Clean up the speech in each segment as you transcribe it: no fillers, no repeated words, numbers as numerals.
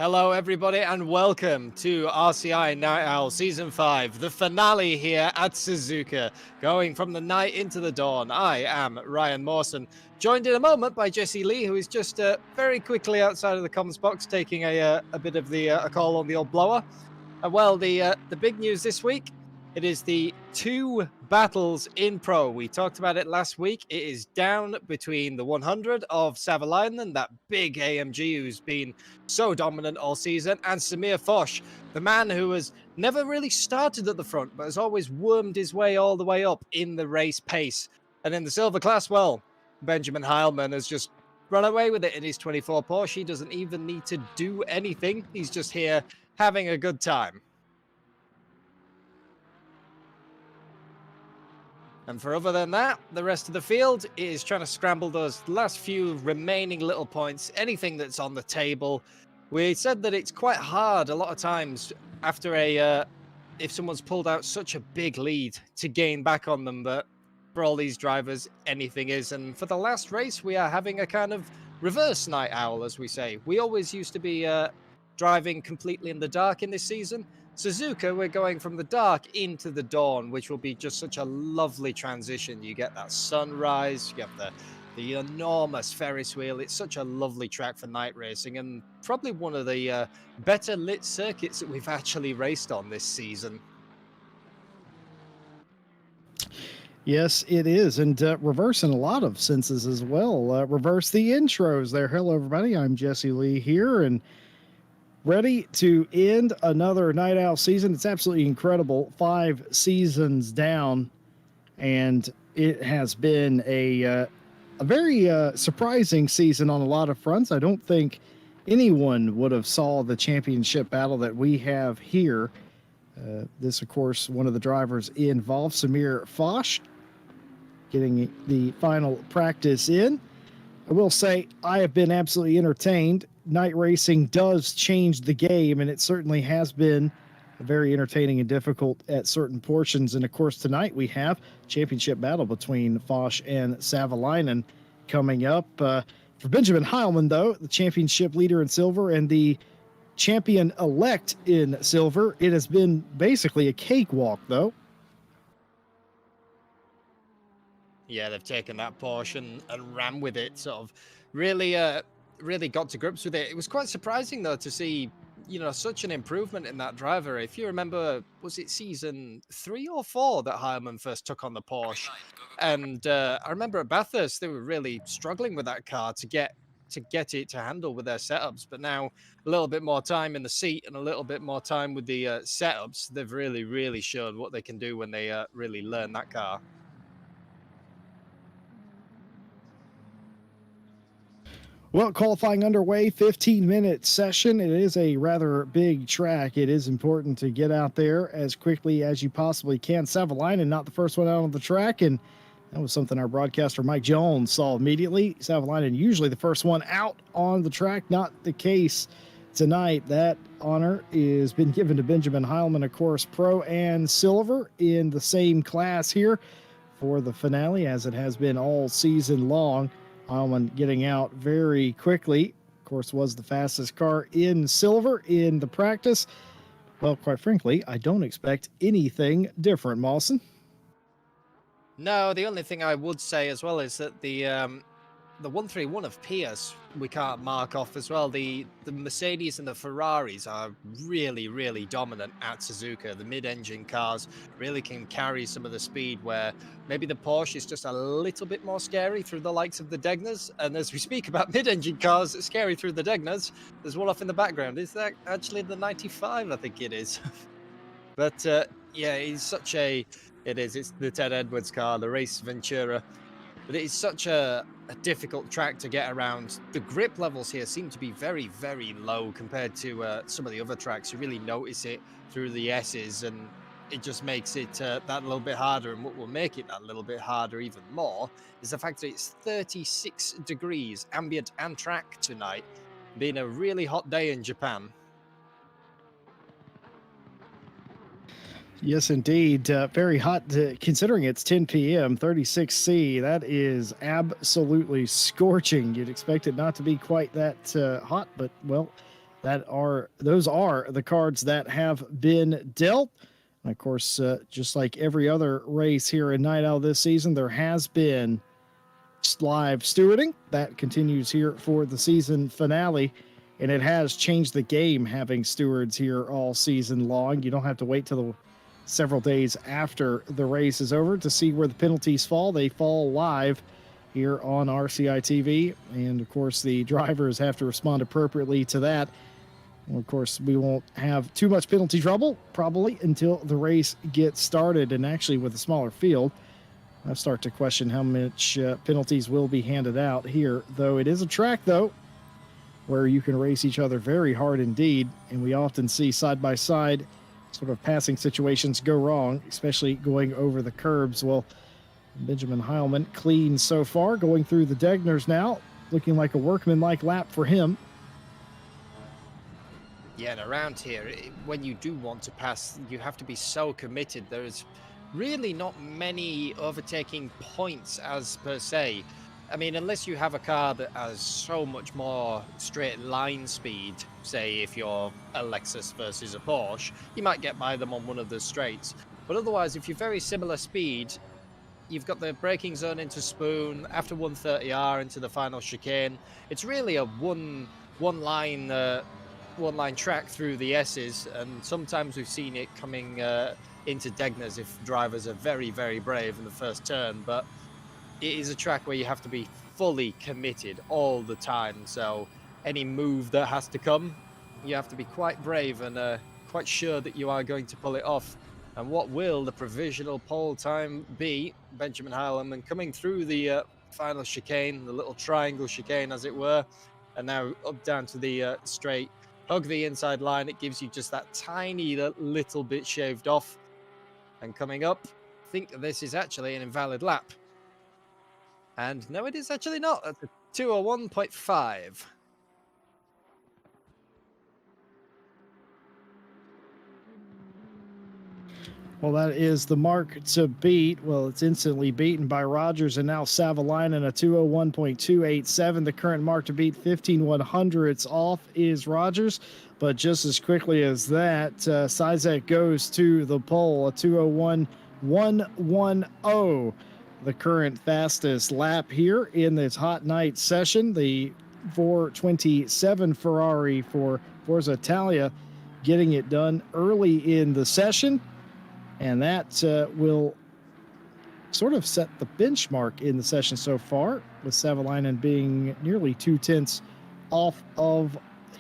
Hello, everybody, and welcome to RCI Night Owl Season 5, the finale here at Suzuka, going from the night into the dawn. I am Ryan Mawson, joined in a moment by Jesse Lee, who is just very quickly outside of the comms box taking a bit of a call on the old blower. Well, the big news this week, it is the two battles in pro. We talked about it last week. It is down between the 100 of Savalainen, that big AMG who's been so dominant all season, and Samir Foch, the man who has never really started at the front, but has always wormed his way all the way up in the race pace. And in the silver class, well, Benjamin Heilman has just run away with it in his 24 Porsche. He doesn't even need to do anything. He's just here having a good time. And for other than that, the rest of the field is trying to scramble those last few remaining little points, anything that's on the table. We said that it's quite hard a lot of times after if someone's pulled out such a big lead to gain back on them, but for all these drivers, anything is. And for the last race, we are having a kind of reverse night owl, as we say. We always used to be driving completely in the dark in this season. Suzuka, we're going from the dark into the dawn, which will be just such a lovely transition. You get that sunrise, you get the enormous Ferris wheel. It's such a lovely track for night racing, and probably one of the better lit circuits that we've actually raced on this season. Yes, it is, and reverse in a lot of senses as well. Reverse the intros there. Hello, everybody. I'm Jesse Lee here, and ready to end another Night Owl season. It's absolutely incredible. 5 seasons down, and it has been a very surprising season on a lot of fronts. I don't think anyone would have saw the championship battle that we have here. This, of course, one of the drivers involved, Samir Foch, getting the final practice in. I will say I have been absolutely entertained. Night racing does change the game, and it certainly has been very entertaining and difficult at certain portions. And of course, tonight we have championship battle between Foch and Savalainen coming up. For Benjamin Heilman, though, the championship leader in silver and the champion-elect in silver, it has been basically a cakewalk, though. Yeah, they've taken that Porsche and ran with it, sort of really got to grips with it. It was quite surprising, though, to see, such an improvement in that driver. If you remember, was it season 3 or 4 that Heilman first took on the Porsche? And I remember at Bathurst, they were really struggling with that car to get it to handle with their setups. But now a little bit more time in the seat and a little bit more time with the setups, they've really shown what they can do when they really learn that car. Well, qualifying underway, 15-minute session. It is a rather big track. It is important to get out there as quickly as you possibly can. Savalainen, not the first one out on the track, and that was something our broadcaster Mike Jones saw immediately. Savalainen usually the first one out on the track. Not the case tonight. That honor is been given to Benjamin Heilman, of course, pro and silver in the same class here for the finale, as it has been all season long. Heilman getting out very quickly. Of course, was the fastest car in silver in the practice. Well, quite frankly, I don't expect anything different, Mawson. No, the only thing I would say as well is that the 131 of Pierce we can't mark off as well. The Mercedes and the Ferraris are really dominant at Suzuka. The mid-engine cars really can carry some of the speed, where maybe the Porsche is just a little bit more scary through the likes of the Degnas. And as we speak about mid-engine cars scary through the Degnas, there's one off in the background. Is that actually the 95? I think it is. But yeah, it's the Ted Edwards car, the Race Ventura. But it's such a difficult track to get around. The grip levels here seem to be very low compared to some of the other tracks. You really notice it through the S's, and it just makes it that little bit harder. And what will make it that little bit harder even more is the fact that it's 36 degrees ambient and track tonight, being a really hot day in Japan. Yes, indeed. Very hot, considering it's 10 p.m., 36C. That is absolutely scorching. You'd expect it not to be quite that hot, but, well, Those are the cards that have been dealt. And of course, just like every other race here in Night Owl this season, there has been live stewarding that continues here for the season finale, and it has changed the game having stewards here all season long. You don't have to wait till the several days after the race is over to see where the penalties fall. They fall live here on RCI TV, and of course the drivers have to respond appropriately to that. And of course, we won't have too much penalty trouble probably until the race gets started. And actually, with a smaller field, I start to question how much penalties will be handed out here. Though it is a track, though, where you can race each other very hard indeed, and we often see side-by-side sort of passing situations go wrong, especially going over the curbs. Well, Benjamin Heilman clean so far, going through the Degners now, looking like a workmanlike lap for him. Yeah, and around here, when you do want to pass, you have to be so committed. There's really not many overtaking points as per se. I mean, unless you have a car that has so much more straight line speed, say if you're a Lexus versus a Porsche, you might get by them on one of the straights. But otherwise, if you're very similar speed, you've got the braking zone into Spoon, after 130R into the final chicane. It's really a one line track through the S's, and sometimes we've seen it coming into Degners if drivers are very, very brave in the first turn. But it is a track where you have to be fully committed all the time. So any move that has to come, you have to be quite brave and quite sure that you are going to pull it off. And what will the provisional pole time be? Benjamin Heilman coming through the final chicane, the little triangle chicane as it were, and now up down to the straight. Hug the inside line, it gives you just that tiny little bit shaved off. And coming up, I think this is actually an invalid lap. And no, it is actually not. That's a 201.5. Well, that is the mark to beat. Well, it's instantly beaten by Rogers and now Savalainen, a 201.287. The current mark to beat, 15/100ths off, is Rogers. But just as quickly as that, Sizek goes to the pole, a 201.110. The current fastest lap here in this hot night session. The 427 Ferrari for Forza Italia getting it done early in the session. And that will sort of set the benchmark in the session so far, with Savalainen being nearly 2/10 off of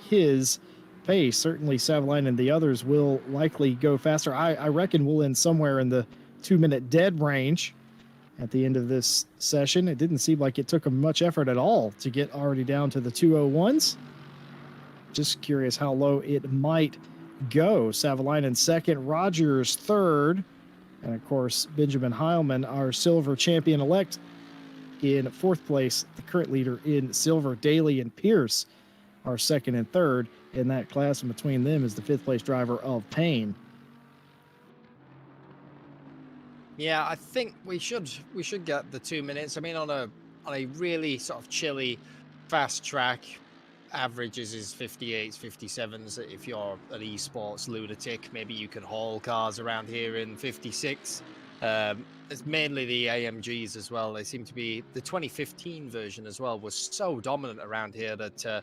his pace. Certainly Savalainen and the others will likely go faster. I reckon we'll end somewhere in the 2-minute dead range at the end of this session. It didn't seem like it took them much effort at all to get already down to the 201s. Just curious how low it might go. Savalainen second, Rogers third, and of course Benjamin Heilman, our silver champion elect, in fourth place. The current leader in silver, Daly and Pierce, are second and third in that class, and between them is the fifth place driver of Payne. Yeah, I think we should get the 2 minutes. I mean, on a really sort of chilly, fast track, averages is 58s, 57s. If you're an esports lunatic, maybe you can haul cars around here in 56. It's mainly the AMGs as well. They seem to be, the 2015 version as well was so dominant around here that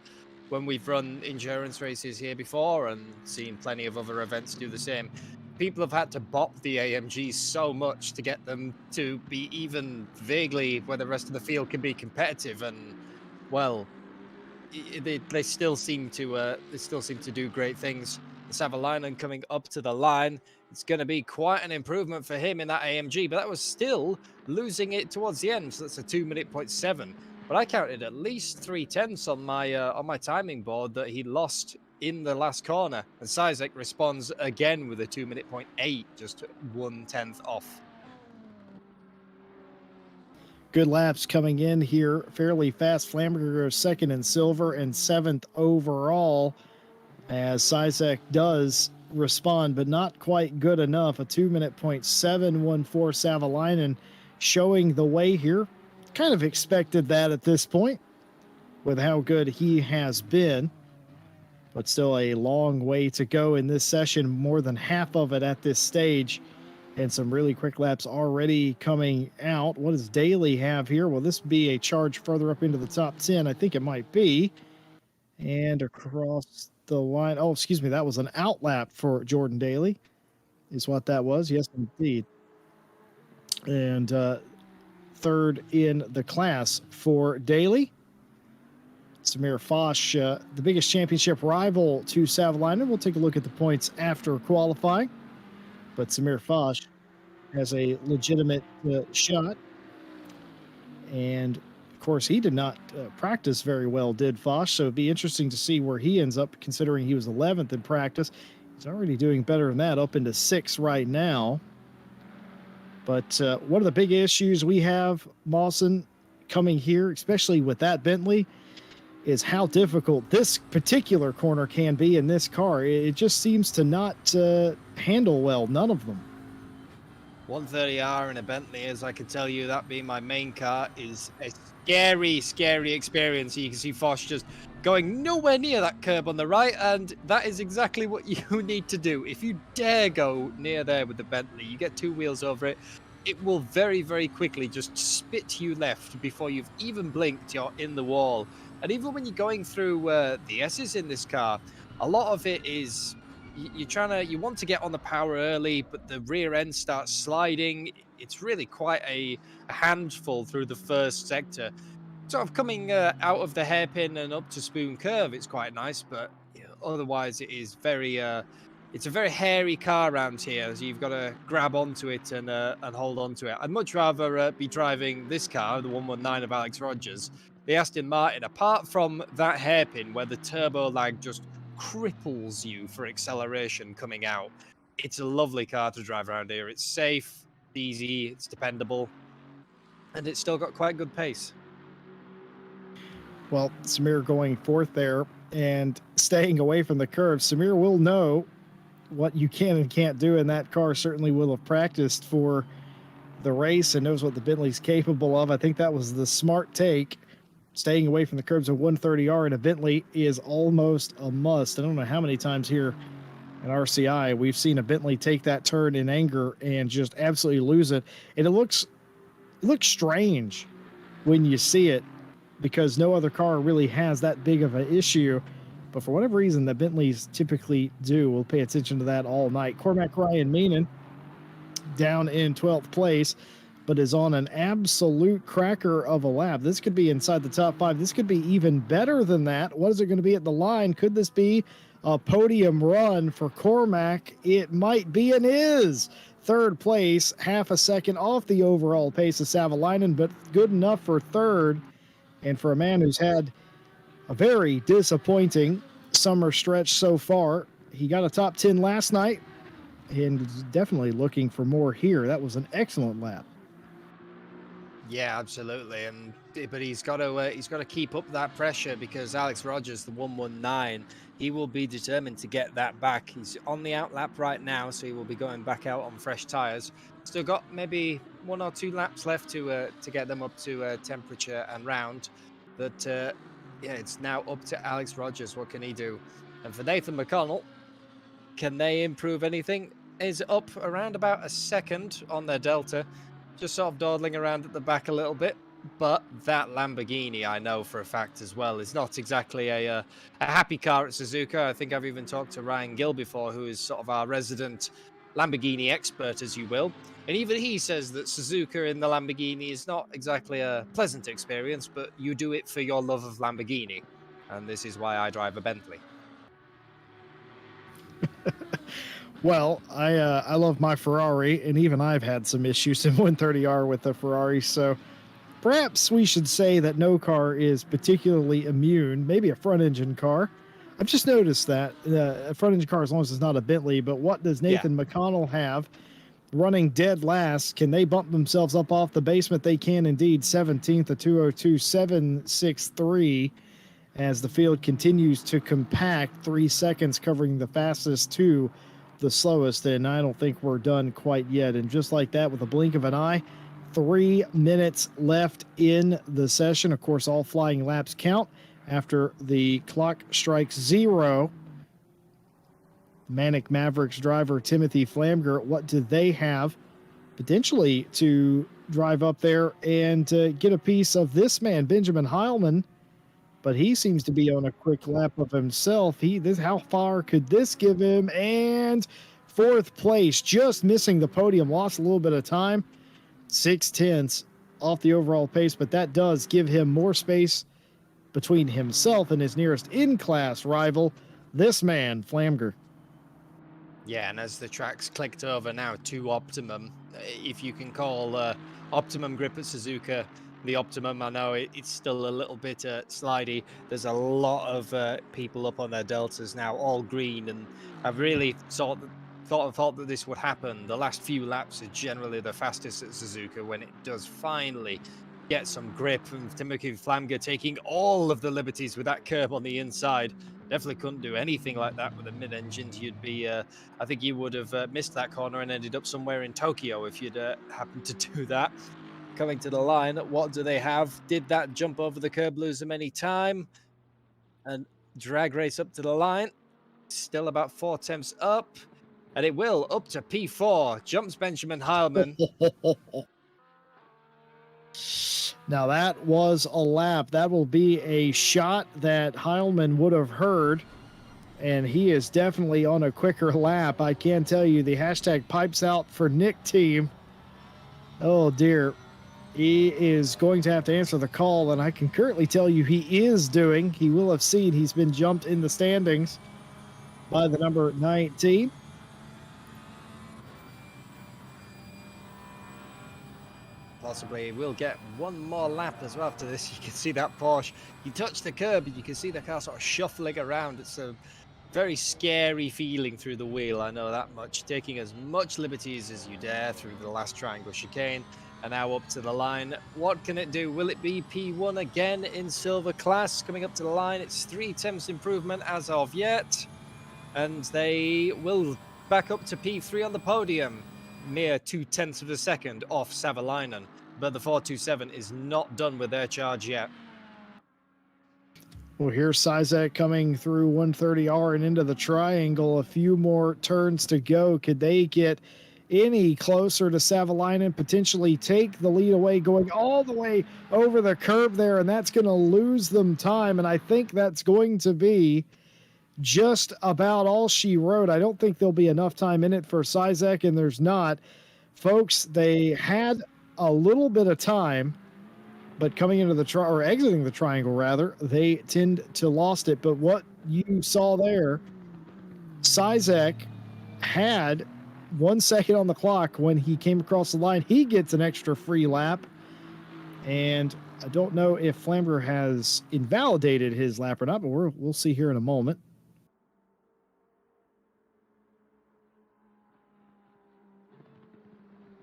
when we've run endurance races here before and seen plenty of other events do the same, people have had to bop the AMGs so much to get them to be even vaguely where the rest of the field can be competitive. And well, they still seem to do great things. Savalainen coming up to the line. It's going to be quite an improvement for him in that AMG, but that was still losing it towards the end. So that's a 2-minute.7. But I counted at least 3/10 on my timing board that he lost in the last corner. And Sizek responds again with a 2-minute.8, just 1/10 off. Good laps coming in here, fairly fast. Flamberger goes second in silver and seventh overall, as Sizek does respond, but not quite good enough. A 2-minute.714 Savalainen showing the way here. Kind of expected that at this point with how good he has been. but still a long way to go in this session, more than half of it at this stage, and some really quick laps already coming out. What does Daly have here? Will this be a charge further up into the top 10? I think it might be. And across the line. Oh, excuse me. That was an out lap for Jordan Daly, is what that was. Yes, indeed. And third in the class for Daly. Samir Foch, the biggest championship rival to Savalainen. We'll take a look at the points after qualifying. But Samir Foch has a legitimate shot. And of course, he did not practice very well, did Foch? So it'd be interesting to see where he ends up, considering he was 11th in practice. He's already doing better than that, up into 6th right now. But one of the big issues we have, Mawson, coming here, especially with that Bentley, is how difficult this particular corner can be in this car. It just seems to not handle well, none of them. 130R in a Bentley, as I can tell you, that being my main car, is a scary, scary experience. You can see Foch just going nowhere near that curb on the right, and that is exactly what you need to do. If you dare go near there with the Bentley, you get 2 wheels over it, it will very, very quickly just spit you left before you've even blinked. You're in the wall. And even when you're going through the S's in this car, a lot of it is you want to get on the power early, but the rear end starts sliding. It's really quite a handful through the first sector. Sort of coming out of the hairpin and up to Spoon Curve, it's quite nice, but otherwise it is very it's a very hairy car around here, so you've got to grab onto it and hold on to it. I'd much rather be driving this car, the 119 of Alex Rogers, the Aston Martin, apart from that hairpin where the turbo lag just cripples you for acceleration coming out. It's a lovely car to drive around here. It's safe, easy, it's dependable, and it's still got quite good pace. Well, Samir going 4th there and staying away from the curve. Samir will know what you can and can't do in that car, certainly will have practiced for the race and knows what the Bentley's capable of. I think that was the smart take. Staying away from the curbs of 130R in a Bentley is almost a must. I don't know how many times here at RCI we've seen a Bentley take that turn in anger and just absolutely lose it. And it looks strange when you see it, because no other car really has that big of an issue. But for whatever reason, the Bentleys typically do. We'll pay attention to that all night. Cormac Ryan Meenan down in 12th place, but is on an absolute cracker of a lap. This could be inside the top 5. This could be even better than that. What is it going to be at the line? Could this be a podium run for Cormac? It might be and is. 3rd place, half a second off the overall pace of Savalainen, but good enough for 3rd. And for a man who's had a very disappointing summer stretch so far, he got a top 10 last night and is definitely looking for more here. That was an excellent lap. Yeah, absolutely. But he's got to keep up that pressure, because Alex Rogers, the 119, he will be determined to get that back. He's on the out lap right now, so he will be going back out on fresh tires. Still got maybe 1 or 2 laps left to get them up to temperature and round. But yeah, it's now up to Alex Rogers. What can he do? And for Nathan McConnell, can they improve anything? Is up around about a second on their Delta, just sort of dawdling around at the back a little bit. But that Lamborghini, I know for a fact as well, is not exactly a happy car at Suzuka. I think I've even talked to Ryan Gill before, who is sort of our resident Lamborghini expert, as you will. And even he says that Suzuka in the Lamborghini is not exactly a pleasant experience, but you do it for your love of Lamborghini. And this is why I drive a Bentley. Well, I love my Ferrari, and even I've had some issues in 130R with the Ferrari, so perhaps we should say that no car is particularly immune. Maybe a front-engine car. I've just noticed that a front-engine car, as long as it's not a Bentley, but what does Nathan McConnell have running dead last? Can they bump themselves up off the basement? They can indeed. 17th, a 202.763, as the field continues to compact. 3 seconds covering the fastest to the slowest, and I don't think we're done quite yet. And just like that, with a blink of an eye, 3 minutes left in the session. Of course, all flying laps count after the clock strikes 0. Manic Mavericks driver Timothy Flamger. What do they have potentially to drive up there and get a piece of this man, Benjamin Heilman? But he seems to be on a quick lap of himself. How far could this give him? And fourth place, just missing the podium, lost a little bit of time, 6/10 off the overall pace, but that does give him more space between himself and his nearest in-class rival, this man, Flamger. Yeah, and as the track's clicked over now to Optimum, if you can call Optimum grip at Suzuka the Optimum, I know it's still a little bit slidey. There's a lot of people up on their deltas now, all green, and I've really thought that this would happen. The last few laps are generally the fastest at Suzuka when it does finally get some grip, and Timothy Flamger taking all of the liberties with that curb on the inside. Definitely couldn't do anything like that with a mid-engine. You'd be, I think you would have missed that corner and ended up somewhere in Tokyo if you'd happened to do that. Coming to the line, what do they have? Did that jump over the curb lose them any time? And drag race up to the line. Still about 4 attempts up. And it will up to P4. Jumps Benjamin Heilman. Now that was a lap. That will be a shot that Heilman would have heard, and he is definitely on a quicker lap. I can tell you the hashtag pipes out for Nick team. Oh dear. He is going to have to answer the call, and I can currently tell you he is doing. He will have seen he's been jumped in the standings by the number 19. Possibly we'll get one more lap as well after this. You can see that Porsche. You touch the curb and you can see the car sort of shuffling around. It's a very scary feeling through the wheel, I know that much. Taking as much liberties as you dare through the last triangle chicane. And now up to the line. What can it do? Will it be P1 again in silver class? Coming up to the line, it's 3 tenths improvement as of yet. And they will back up to P3 on the podium. Mere 2 tenths of a second off Savalainen. But the 427 is not done with their charge yet. Well, here's Sizek coming through 130R and into the triangle. A few more turns to go. Could they get any closer to Savalainen, potentially take the lead away, going all the way over the curb there, and that's going to lose them time. And I think that's going to be just about all she wrote. I don't think there'll be enough time in it for Sizek, and there's not. Folks, they had a little bit of time, but coming into the or exiting the triangle rather, they tend to lost it. But what you saw there, Sizek had 1 second on the clock when he came across the line. He gets an extra free lap, and I don't know if Flamger has invalidated his lap or not, but we'll see here in a moment.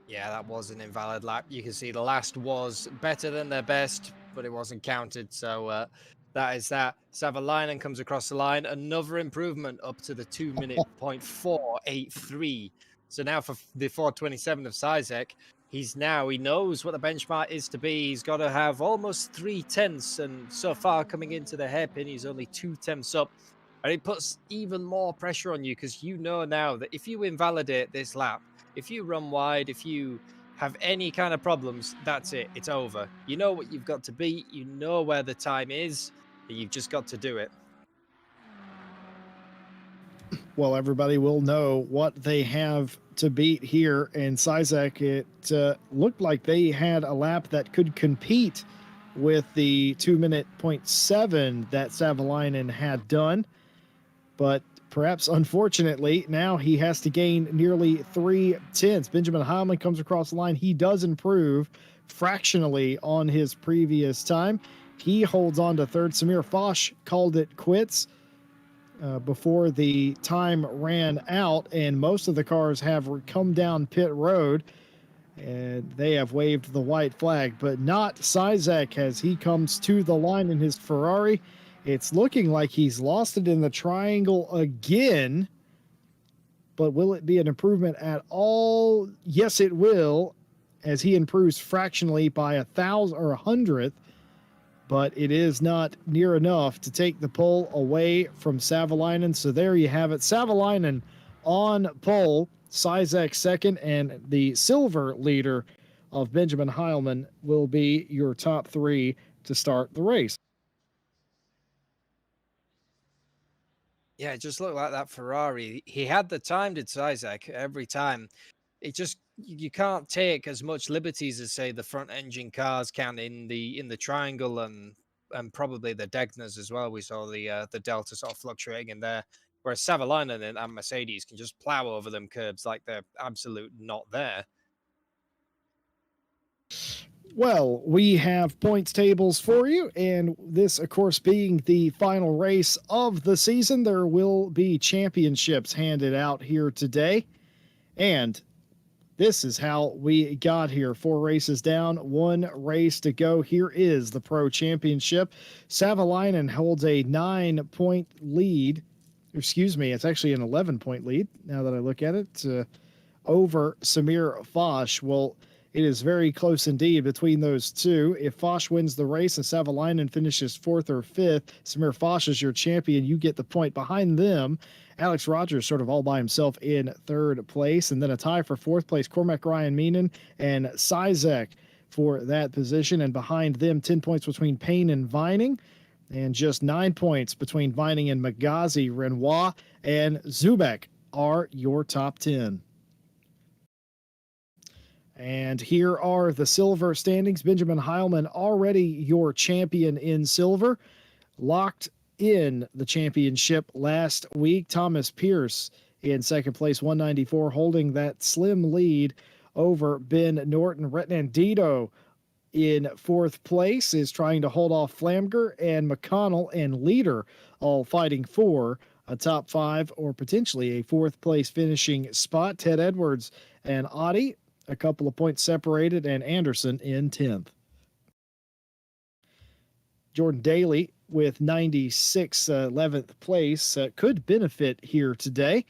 Yeah, that was an invalid lap. You can see the last was better than their best, but it wasn't counted. So that is that. Savalainen comes across the line. Another improvement up to the 2 minute 0.483. So now for the 427 of Sizek, he knows what the benchmark is to be. He's got to have almost 3 tenths. And so far coming into the hairpin, he's only 2 tenths up. And it puts even more pressure on you because you know now that if you invalidate this lap, if you run wide, if you have any kind of problems, that's it. It's over. You know what you've got to beat. You know where the time is. And you've just got to do it. Well, everybody will know what they have to beat here. And Sizek, it looked like they had a lap that could compete with the 2 minute 0.7 that Savalainen had done. But perhaps unfortunately, now he has to gain nearly 3 tenths. Benjamin Heilman comes across the line. He does improve fractionally on his previous time. He holds on to third. Samir Foch called it quits before the time ran out, and most of the cars have come down pit road, and they have waved the white flag, but not Sizek as he comes to the line in his Ferrari. It's looking like he's lost it in the triangle again, but will it be an improvement at all? Yes, it will, as he improves fractionally by 1,000 or 100th, but it is not near enough to take the pole away from Savalainen. So there you have it. Savalainen on pole, Sizek second, and the silver leader of Benjamin Heilman will be your top three to start the race. Yeah, it just looked like that Ferrari. He had the time, did Isaac, every time. It just you can't take as much liberties as say the front engine cars can in the triangle and probably the Degnas as well. We saw the Delta sort of fluctuating in there. Whereas Savalainen and Mercedes can just plow over them curbs like they're absolute not there. Well, we have points tables for you, and this, of course, being the final race of the season, there will be championships handed out here today. And this is how we got here. 4 races down, 1 race to go. Here is the Pro Championship. Savalainen holds a 9-point lead. Excuse me, it's actually an 11-point lead now that I look at it, over Samir Foch. Well, it is very close indeed between those two. If Foch wins the race and Savalainen finishes 4th or 5th, Samir Foch is your champion. You get the point behind them. Alex Rogers sort of all by himself in 3rd place. And then a tie for 4th place, Cormac Ryan Meenan and Sizek for that position. And behind them, 10 points between Payne and Vining. And just 9 points between Vining and Magazi. Renoir and Zubek are your top 10. And here are the silver standings. Benjamin Heilman, already your champion in silver, locked in the championship last week. Thomas Pierce in 2nd place, 194, holding that slim lead over Ben Norton. Retnandito in 4th place is trying to hold off Flamger, and McConnell and Leader all fighting for a top 5 or potentially a 4th place finishing spot. Ted Edwards and Audi a couple of points separated, and Anderson in 10th. Jordan Daly with 96, 11th place, could benefit here today.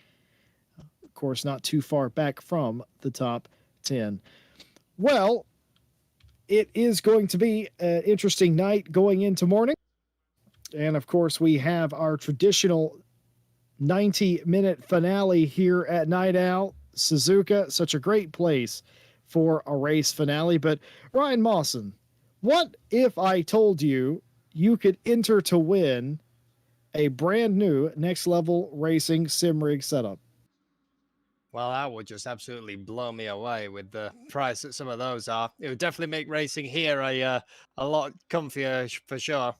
Of course, not too far back from the top 10. Well, it is going to be an interesting night going into morning. And of course, we have our traditional 90-minute finale here at Night Owl. Suzuka, such a great place for a race finale. But Ryan Mawson, what if I told you you could enter to win a brand new Next Level Racing sim rig setup? Well, that would just absolutely blow me away with the price that some of those are. It would definitely make racing here a lot comfier for sure.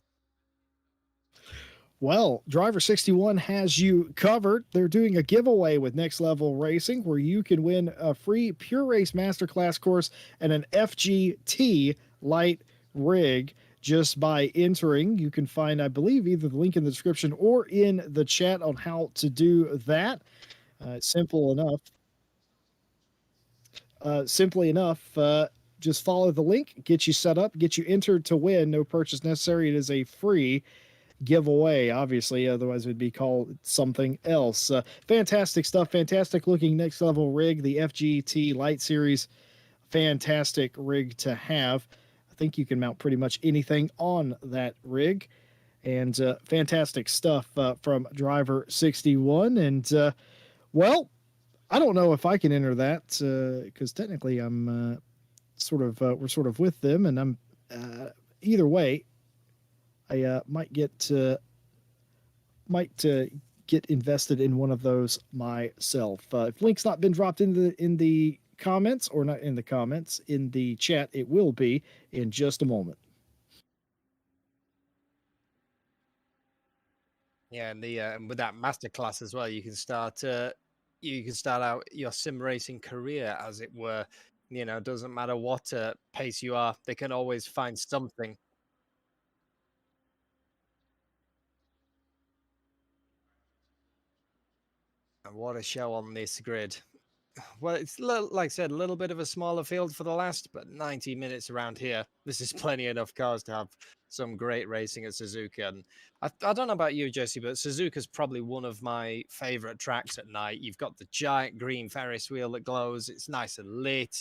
Well, Driver 61 has you covered. They're doing a giveaway with Next Level Racing where you can win a free Pure Race Masterclass course and an FGT light rig just by entering. You can find, I believe, either the link in the description or in the chat on how to do that. Simple enough. Simply enough, just follow the link, get you set up, get you entered to win. No purchase necessary. It is a free giveaway, obviously, otherwise it would be called something else. Fantastic stuff, fantastic looking Next Level rig, the FGT Light Series, fantastic rig to have. I think you can mount pretty much anything on that rig, and fantastic stuff from Driver 61. And well, I don't know if I can enter that because technically I'm we're sort of with them, and I'm either way. I might get invested in one of those myself. If link's not been dropped in the comments, or not in the comments, in the chat, it will be in just a moment. Yeah, and with that masterclass as well, you can start out your sim racing career, as it were. You know, doesn't matter what pace you are, they can always find something. And what a show on this grid. Well, it's like I said, a little bit of a smaller field for the last, but 90 minutes around here. This is plenty enough cars to have some great racing at Suzuka. And I don't know about you, Jesse, but Suzuka's probably one of my favorite tracks at night. You've got the giant green Ferris wheel that glows. It's nice and lit.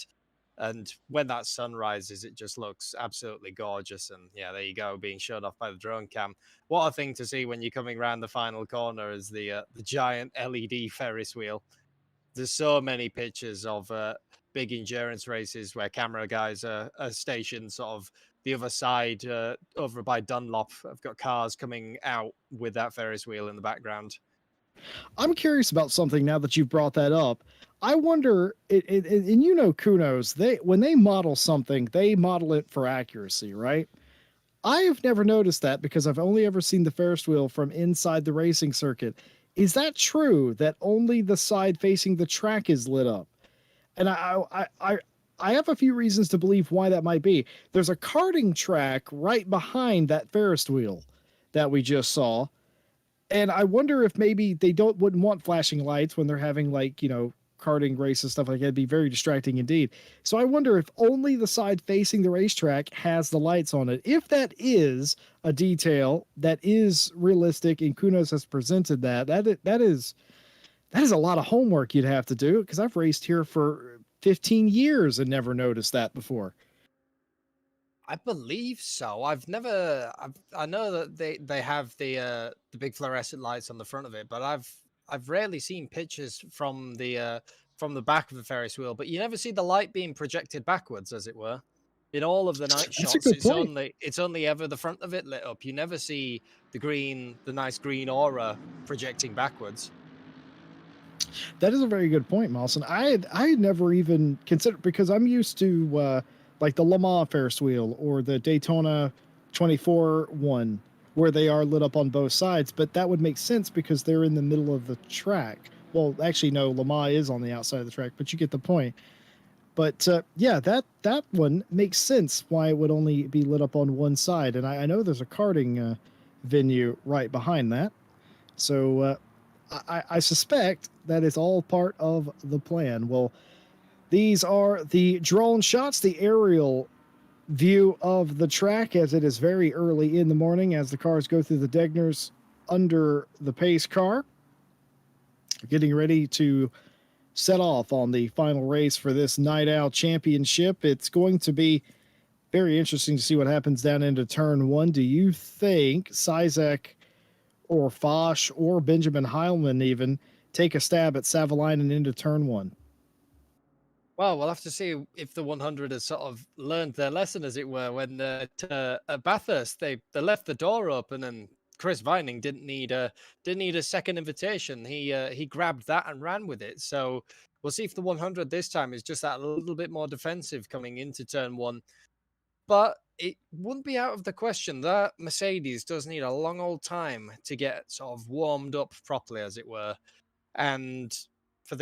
And when that sun rises, it just looks absolutely gorgeous. And yeah, there you go, being shown off by the drone cam. What a thing to see when you're coming around the final corner is the giant LED Ferris wheel. There's so many pictures of big endurance races where camera guys are stationed sort of the other side over by Dunlop. I've got cars coming out with that Ferris wheel in the background. I'm curious about something now that you've brought that up. I wonder, and you know, Kunos, they when they model something, they model it for accuracy, right? I have never noticed that because I've only ever seen the Ferris wheel from inside the racing circuit. Is that true that only the side facing the track is lit up? And I have a few reasons to believe why that might be. There's a karting track right behind that Ferris wheel that we just saw, and I wonder if maybe they wouldn't want flashing lights when they're having, like, you know, karting races, stuff like that. It'd be very distracting indeed. So I wonder if only the side facing the racetrack has the lights on it. If that is a detail that is realistic and Kunos has presented that is a lot of homework you'd have to do, because I've raced here for 15 years and never noticed that before. I believe so. I know that they have the big fluorescent lights on the front of it, but I've rarely seen pictures from the back of the Ferris wheel. But you never see the light being projected backwards, as it were. In all of the night That's a shots, good point. it's only ever the front of it lit up. You never see the nice green aura projecting backwards. That is a very good point, Mawson. I had never even considered, because I'm used to like the Le Mans Ferris wheel or the Daytona 24 one, where they are lit up on both sides. But that would make sense because they're in the middle of the track. Well, actually, no, Le Mans is on the outside of the track, but you get the point. But yeah, that one makes sense why it would only be lit up on one side. And I know there's a karting venue right behind that. So I suspect that is all part of the plan. Well, these are the drone shots, the aerial view of the track, as it is very early in the morning as the cars go through the Degners under the pace car. Getting ready to set off on the final race for this Night Owl Championship. It's going to be very interesting to see what happens down into turn one. Do you think Sizek or Foch or Benjamin Heilman even take a stab at Savalainen into turn one? Well, we'll have to see if the 100 has sort of learned their lesson, as it were, when at Bathurst they left the door open, and Chris Vining didn't need a second invitation. He grabbed that and ran with it. So we'll see if the 100 this time is just that little bit more defensive coming into turn one. But it wouldn't be out of the question that Mercedes does need a long old time to get sort of warmed up properly, as it were. And for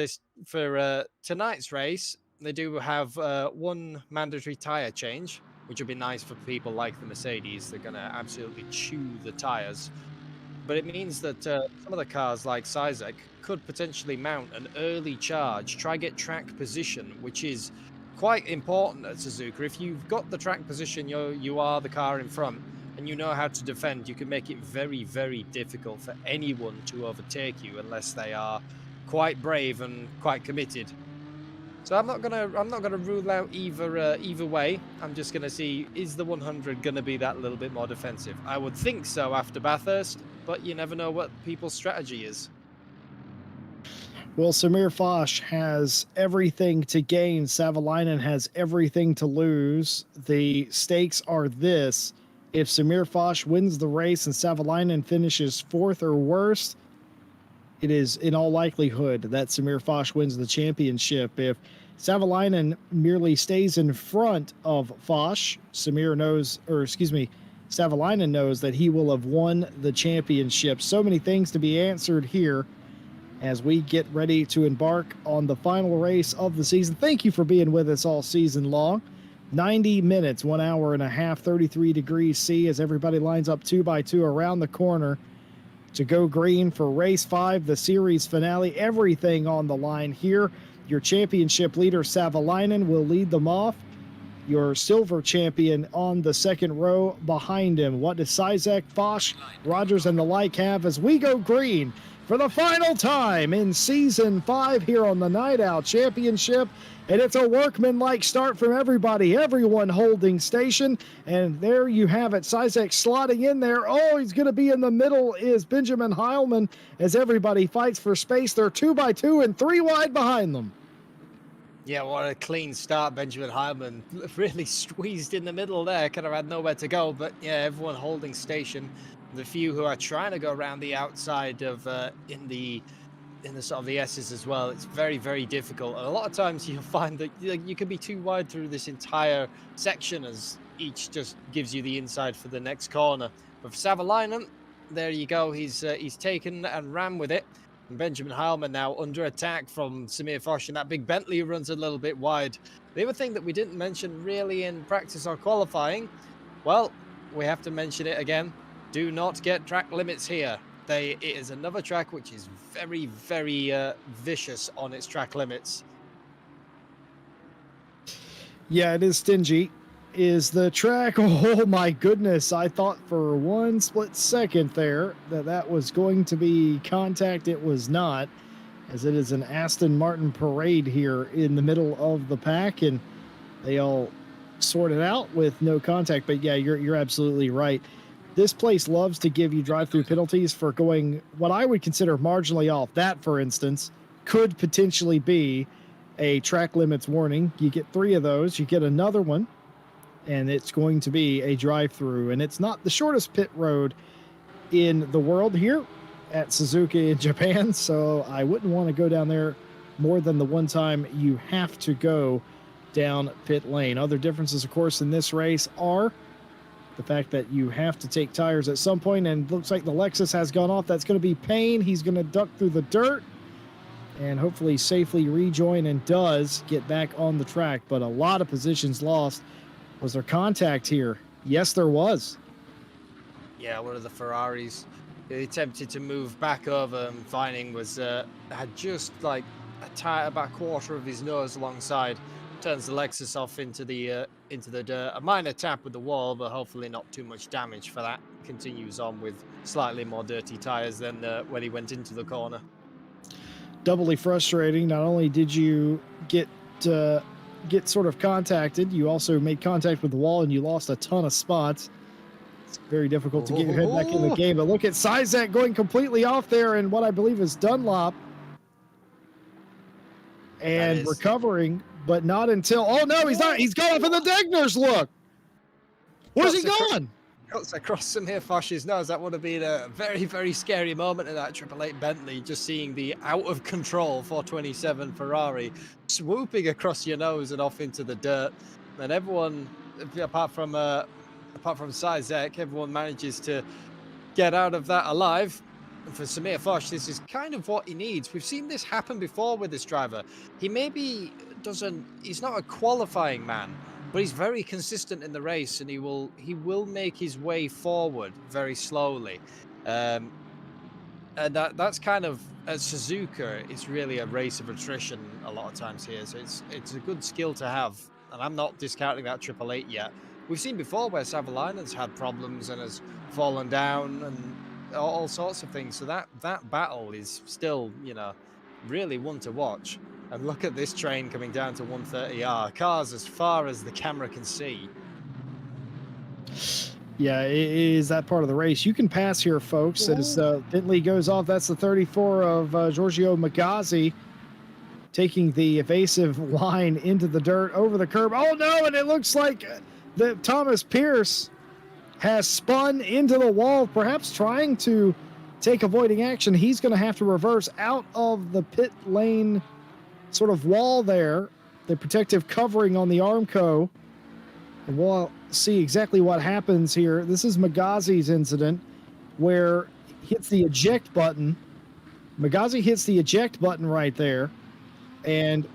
tonight's race, they do have one mandatory tire change, which would be nice for people like the Mercedes. They're going to absolutely chew the tires. But it means that some of the cars like Sizek could potentially mount an early charge, try get track position, which is quite important at Suzuka. If you've got the track position, you are the car in front, and you know how to defend, you can make it very, very difficult for anyone to overtake you unless they are quite brave and quite committed. So I'm not gonna rule out either way. I'm just gonna see, is the 100 gonna be that little bit more defensive? I would think so after Bathurst, but you never know what people's strategy is. Well, Samir Foch has everything to gain. Savalainen has everything to lose. The stakes are this: if Samir Foch wins the race and Savalainen finishes fourth or worse, it is in all likelihood that Samir Foch wins the championship. If Savalainen merely stays in front of Foch, Savalainen knows that he will have won the championship. So many things to be answered here as we get ready to embark on the final race of the season. Thank you for being with us all season long. 90 minutes, 1 hour and a half, 33 degrees C, as everybody lines up 2x2 around the corner to go green for race 5, the series finale. Everything on the line here. Your championship leader, Savalainen, will lead them off. Your silver champion on the second row behind him. What does Sizek, Foch, Rogers, and the like have as we go green for the final time in Season 5 here on the Night Out Championship. And it's a workmanlike start from everybody, everyone holding station. And there you have it, Sizek slotting in there. Oh, he's going to be in the middle is Benjamin Heilman as everybody fights for space. They're 2 by 2 and 3 wide behind them. Yeah, what a clean start. Benjamin Hyman really squeezed in the middle there, kind of had nowhere to go. But yeah, everyone holding station. The few who are trying to go around the outside of in the sort of the S's as well, it's very, very difficult. And a lot of times you'll find that you can be too wide through this entire section as each just gives you the inside for the next corner. But for Savalainen, there you go. He's taken and ran with it. And Benjamin Heilman now under attack from Samir Foch, and that big Bentley runs a little bit wide. The other thing that we didn't mention really in practice or qualifying, well, we have to mention it again. Do not get track limits here. It is another track which is very, very vicious on its track limits. Yeah, it is stingy. Is the track? Oh my goodness! I thought for one split second there that was going to be contact. It was not, as it is an Aston Martin parade here in the middle of the pack, and they all sort it out with no contact. But yeah, you're absolutely right. This place loves to give you drive-through penalties for going what I would consider marginally off. That, for instance, could potentially be a track limits warning. You get 3 of those. You get another one, and it's going to be a drive-through. And it's not the shortest pit road in the world here at Suzuka in Japan, so I wouldn't want to go down there more than the one time you have to go down pit lane. Other differences, of course, in this race are the fact that you have to take tires at some point, and it looks like the Lexus has gone off. That's going to be Payne. He's going to duck through the dirt and hopefully safely rejoin, and does get back on the track. But a lot of positions lost. Was there contact here? Yes, there was. Yeah, one of the Ferraris attempted to move back over, and finding was had just like about a quarter of his nose alongside. Turns the Lexus off into the dirt. A minor tap with the wall, but hopefully not too much damage for that. Continues on with slightly more dirty tires than when he went into the corner. Doubly frustrating. Not only did you get sort of contacted, you also made contact with the wall, and you lost a ton of spots. It's very difficult to get your head back in the game. But look at Sizek going completely off there in what I believe is Dunlop, and recovering. But not until, oh no, he's not. He's gone off in the Degners. Look, where's he going? Cuts across Samir Foch's nose. That would have been a very, very scary moment in that 888 Bentley. Just seeing the out of control 427 Ferrari swooping across your nose and off into the dirt. And everyone, apart from Sizek, everyone manages to get out of that alive. And for Samir Foch, this is kind of what he needs. We've seen this happen before with this driver. He maybe he's not a qualifying man, but he's very consistent in the race, and he will make his way forward very slowly. And that's kind of, at Suzuka, it's really a race of attrition a lot of times here. So it's a good skill to have, and I'm not discounting that 888 yet. We've seen before where Savalainen's had problems and has fallen down and all sorts of things. So that battle is still, really one to watch. And look at this train coming down to 130R. Cars as far as the camera can see. Yeah, it is that part of the race. You can pass here, folks. As Bentley goes off, that's the 34 of Giorgio Magazzi taking the evasive line into the dirt, over the curb. Oh, no, and it looks like Thomas Pierce has spun into the wall, perhaps trying to take avoiding action. He's going to have to reverse out of the pit lane sort of wall there, the protective covering on the Armco. And we'll see exactly what happens here. This is Magazzi's incident where he hits the eject button. Magazzi hits the eject button right there. And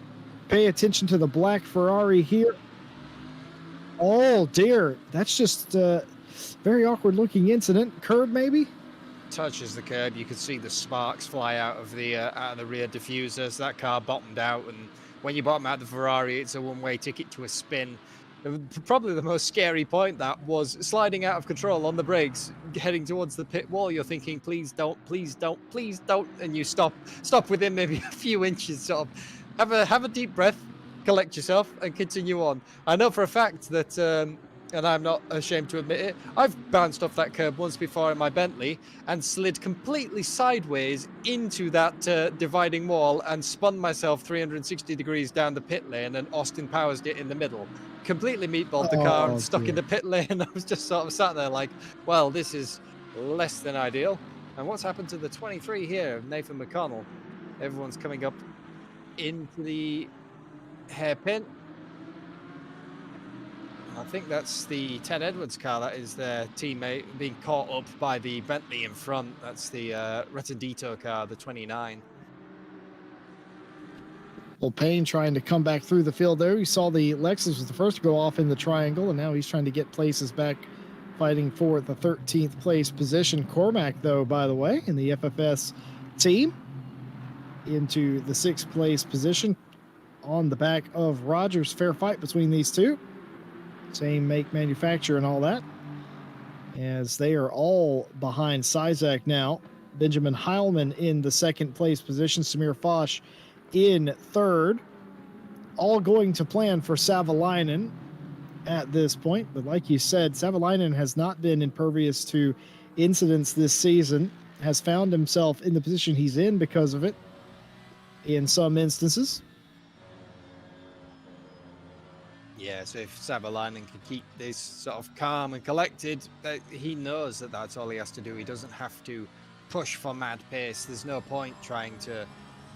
pay attention to the black Ferrari here. Oh, dear. That's just a very awkward looking incident. Curb, maybe? Touches the curb. You could see the sparks fly out of the rear diffuser. So that car bottomed out, and when you bottom out the Ferrari, it's a one-way ticket to a spin. Probably the most scary point that was sliding out of control on the brakes, heading towards the pit wall. You're thinking, please don't, please don't, please don't, and you stop within maybe a few inches. Sort of have a deep breath, collect yourself, and continue on. I know for a fact that, and I'm not ashamed to admit it, I've bounced off that curb once before in my Bentley and slid completely sideways into that dividing wall and spun myself 360 degrees down the pit lane, and Austin Powers it in the middle. Completely meatballed the car and Oh, stuck in dear. the pit lane. I was just sort of sat there like, well, this is less than ideal. And what's happened to the 23 here, Nathan McConnell? Everyone's coming up into the hairpin. I think that's the Ted Edwards car. That is their teammate being caught up by the Bentley in front. That's the Retendito car, the 29. Well, Payne trying to come back through the field there. We saw the Lexus was the first to go off in the triangle, and now he's trying to get places back, fighting for the 13th place position. Cormac, though, by the way, in the FFS team, into the 6th place position on the back of Rogers. Fair fight between these two. Same make, manufacturer, and all that. As they are all behind Sizak now. Benjamin Heilman in the 2nd place position. Samir Foch in 3rd. All going to plan for Savalainen at this point. But like you said, Savalainen has not been impervious to incidents this season. Has found himself in the position he's in because of it in some instances. Yeah, so if Savalainen can keep this sort of calm and collected, he knows that that's all he has to do. He doesn't have to push for mad pace. There's no point trying to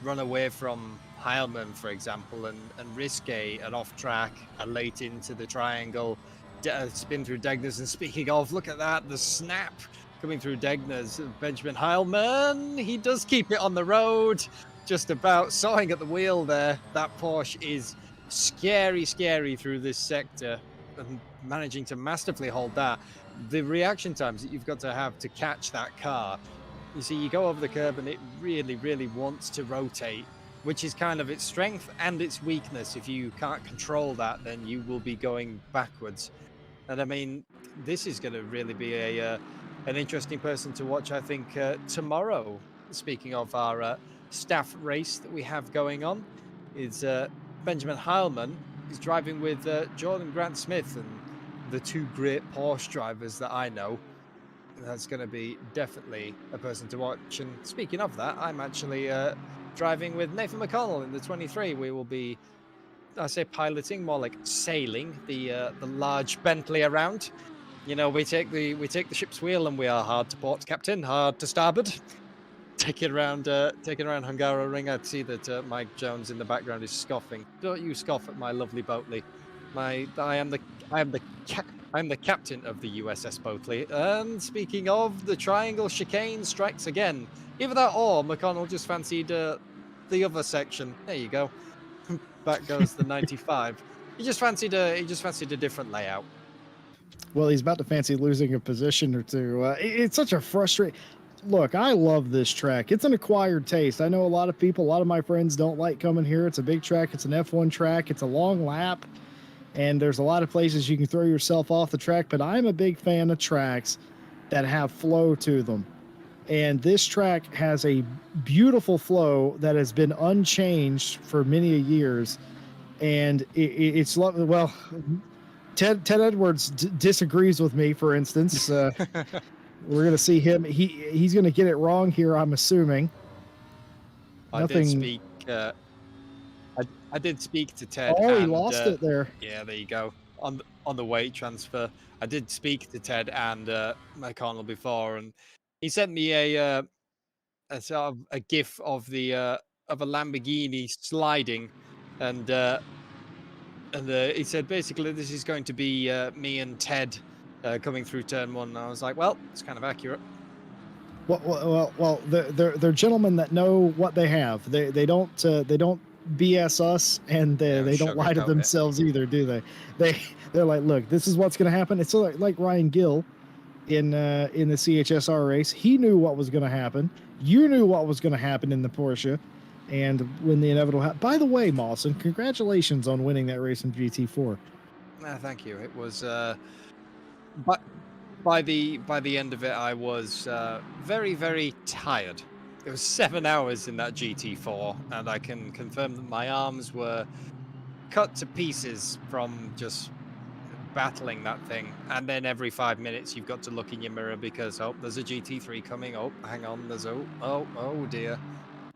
run away from Heilman, for example, and risk an off-track, a late into the triangle, spin through Degners. And speaking of, look at that, the snap coming through Degners. Benjamin Heilman, he does keep it on the road, just about sawing at the wheel there. That Porsche is scary through this sector, and managing to masterfully hold that. The reaction times that you've got to have to catch that car, you see, you go over the curb and it really wants to rotate, which is kind of its strength and its weakness. If you can't control that, then you will be going backwards. And I mean, this is going to really be an interesting person to watch, I think, tomorrow. Speaking of our staff race that we have going on, is Benjamin Heilman is driving with Jordan Grant Smith, and the two great Porsche drivers that I know. That's going to be definitely a person to watch. And speaking of that, I'm actually driving with Nathan McConnell in the 23. We will be, I say piloting, more like sailing the large Bentley around. You know, we take the ship's wheel and we are hard to port, Captain, hard to starboard. Take it around Hungaroring. I see that Mike Jones in the background is scoffing. Don't you scoff at my lovely Boatley. I am the captain of the USS Boatley. And speaking of, the triangle chicane strikes again. Either that or McConnell just fancied the other section. There you go. Back goes the 95. He just fancied a different layout. Well, he's about to fancy losing a position or two. It's such a frustrating. Look, I love this track. It's an acquired taste. I know a lot of my friends don't like coming here. It's a big track. It's an F1 track. It's a long lap. And there's a lot of places you can throw yourself off the track. But I'm a big fan of tracks that have flow to them. And this track has a beautiful flow that has been unchanged for many years. And it's lovely. Well, Ted Edwards disagrees with me, for instance. We're going to see him. He's going to get it wrong here, I'm assuming. I did speak to Ted. Oh, he lost it there. Yeah, there you go. On the weight transfer, I did speak to Ted and McConnell before, and he sent me a sort of a GIF of a Lamborghini sliding, and he said basically this is going to be me and Ted coming through turn one. And I was like, well, it's kind of accurate. Well, they're gentlemen that know what they have. They don't BS us, and they don't lie to themselves either, do they? They're like, look, this is what's going to happen. It's like Ryan Gill in the CHSR race. He knew what was going to happen. You knew what was going to happen in the Porsche, and when the inevitable happened. By the way, Mawson, congratulations on winning that race in GT4. Thank you. It was, but by the end of it, I was very, very tired. It was 7 hours in that GT4, and I can confirm that my arms were cut to pieces from just battling that thing. And then every 5 minutes, you've got to look in your mirror because, oh, there's a GT3 coming. Oh, hang on. There's, oh dear.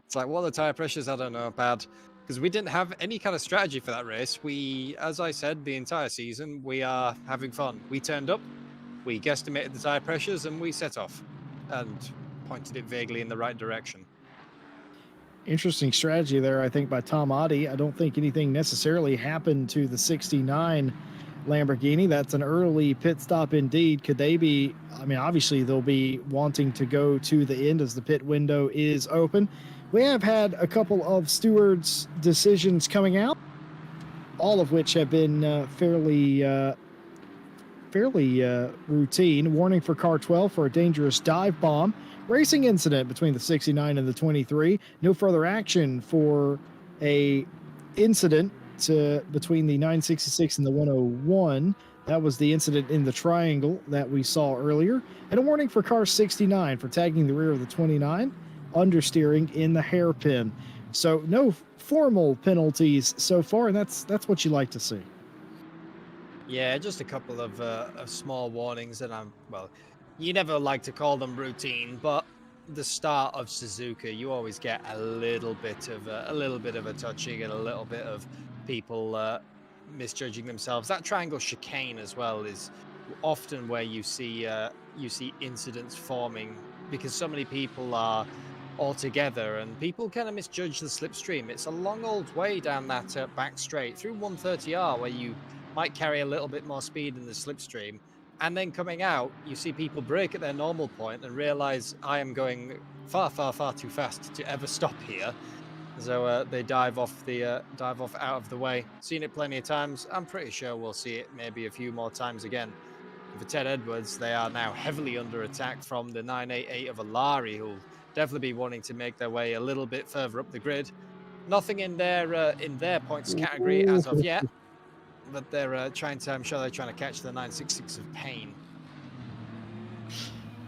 It's like, what are the tire pressures? I don't know. Bad. Because we didn't have any kind of strategy for that race. We, as I said, the entire season, we are having fun. We turned up, we guesstimated the tire pressures, and we set off and pointed it vaguely in the right direction. Interesting strategy there, I think, by Tom Oddie. I don't think anything necessarily happened to the 69 Lamborghini. That's an early pit stop indeed. Could they be? I mean, obviously, they'll be wanting to go to the end as the pit window is open. We have had a couple of stewards' decisions coming out, all of which have been fairly routine. Warning for car 12 for a dangerous dive bomb. Racing incident between the 69 and the 23. No further action for a incident between the 966 and the 101. That was the incident in the triangle that we saw earlier. And a warning for car 69 for tagging the rear of the 29, understeering in the hairpin. So no formal penalties so far, and that's what you like to see. Yeah, just a couple of small warnings, and you never like to call them routine, but the start of Suzuka, you always get a little bit of a touching and a little bit of people misjudging themselves. That triangle chicane as well is often where you see incidents forming because so many people are all together and people kind of misjudge the slipstream. It's a long old way down that back straight through 130R where you might carry a little bit more speed in the slipstream. And then coming out, you see people brake at their normal point and realize I am going far, far, far too fast to ever stop here. So they dive off out of the way. Seen it plenty of times. I'm pretty sure we'll see it maybe a few more times again. For Ted Edwards, they are now heavily under attack from the 988 of Alari, who'll definitely be wanting to make their way a little bit further up the grid. Nothing in their points category as of yet. But they're trying to, I'm sure they're trying to catch the 966 of Pain.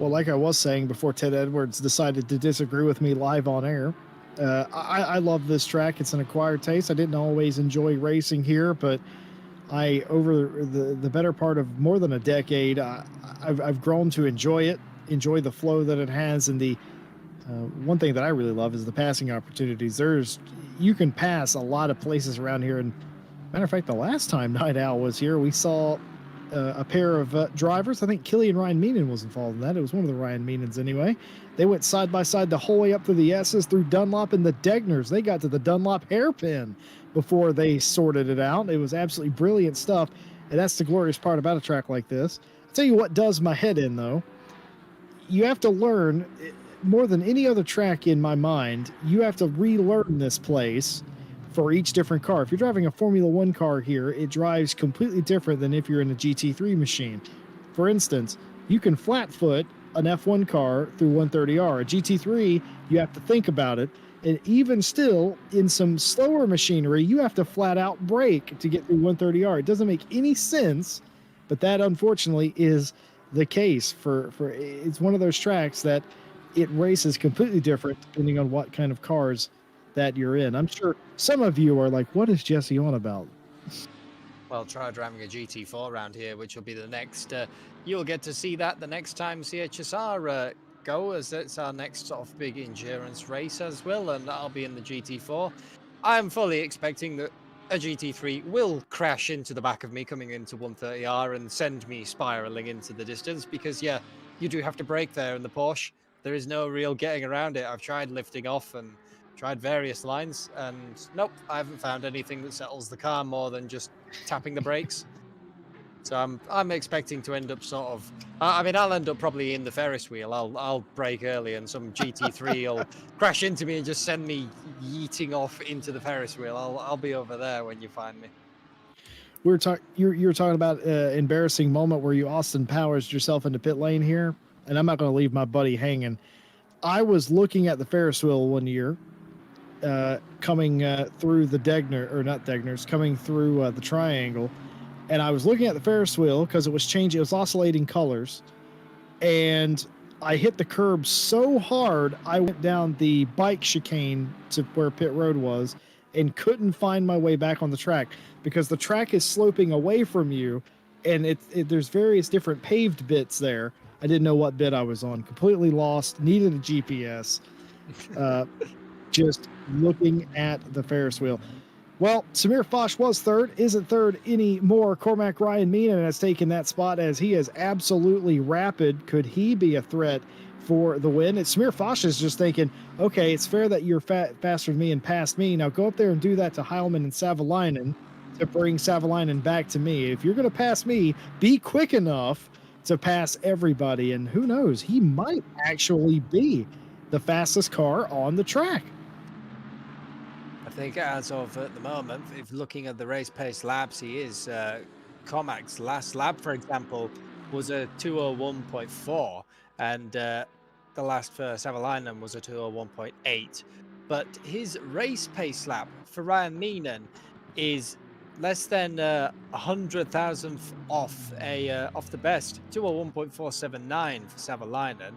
Well, like I was saying before Ted Edwards decided to disagree with me live on air, I love this track. It's an acquired taste. I didn't always enjoy racing here, but over the better part of more than a decade, I've grown to enjoy it, enjoy the flow that it has, and the one thing that I really love is the passing opportunities. You can pass a lot of places around here, and matter of fact, the last time Night Owl was here, we saw a pair of drivers. I think Killian Ryan Meenan was involved in that. It was one of the Ryan Meenans anyway. They went side by side the whole way up through the S's, through Dunlop and the Degners. They got to the Dunlop hairpin before they sorted it out. It was absolutely brilliant stuff, and that's the glorious part about a track like this. I'll tell you what does my head in, though. You have to learn, more than any other track in my mind, you have to relearn this place for each different car. If you're driving a Formula One car here, it drives completely different than if you're in a GT3 machine. For instance, you can flat foot an F1 car through 130R. A GT3, you have to think about it. And even still, in some slower machinery, you have to flat out brake to get through 130R. It doesn't make any sense, but that unfortunately is the case for it's one of those tracks that it races completely different depending on what kind of cars that you're in. I'm sure some of you are like, what is Jesse on about? Well, try driving a GT4 around here, which will be the next. You'll get to see that the next time CHSR go, as it's our next sort of big endurance race as well, and I'll be in the GT4. I'm fully expecting that a GT3 will crash into the back of me coming into 130R and send me spiraling into the distance because, yeah, you do have to brake there in the Porsche. There is no real getting around it. I've tried lifting off and tried various lines, and nope, I haven't found anything that settles the car more than just tapping the brakes. So I'm expecting to end up sort of. I mean, I'll end up probably in the Ferris wheel. I'll brake early, and some GT3 will crash into me and just send me yeeting off into the Ferris wheel. I'll be over there when you find me. You were talking about embarrassing moment where you Austin Powers yourself into pit lane here, and I'm not going to leave my buddy hanging. I was looking at the Ferris wheel one year, coming through the Degner, or not Degners, coming through the triangle, and I was looking at the Ferris wheel because it was changing, it was oscillating colors, and I hit the curb so hard I went down the bike chicane to where pit road was and couldn't find my way back on the track because the track is sloping away from you, and there's various different paved bits there. I didn't know what bit I was on, completely lost, needed a GPS, just looking at the Ferris wheel. Well, Samir Foch was third, isn't third anymore. Cormac Ryan Meenan has taken that spot as he is absolutely rapid. Could he be a threat for the win? And Samir Foch is just thinking, okay, it's fair that you're faster than me and past me. Now go up there and do that to Heilman and Savalainen to bring Savalainen back to me. If you're going to pass me, be quick enough to pass everybody. And who knows, he might actually be the fastest car on the track. I think as of at the moment, if looking at the race pace laps, he is. Cormac's last lap, for example, was a 201.4, and the last for Savalainen was a 201.8. But his race pace lap for Ryan Meenan is less than 100,000th off the best, 201.479 for Savalainen,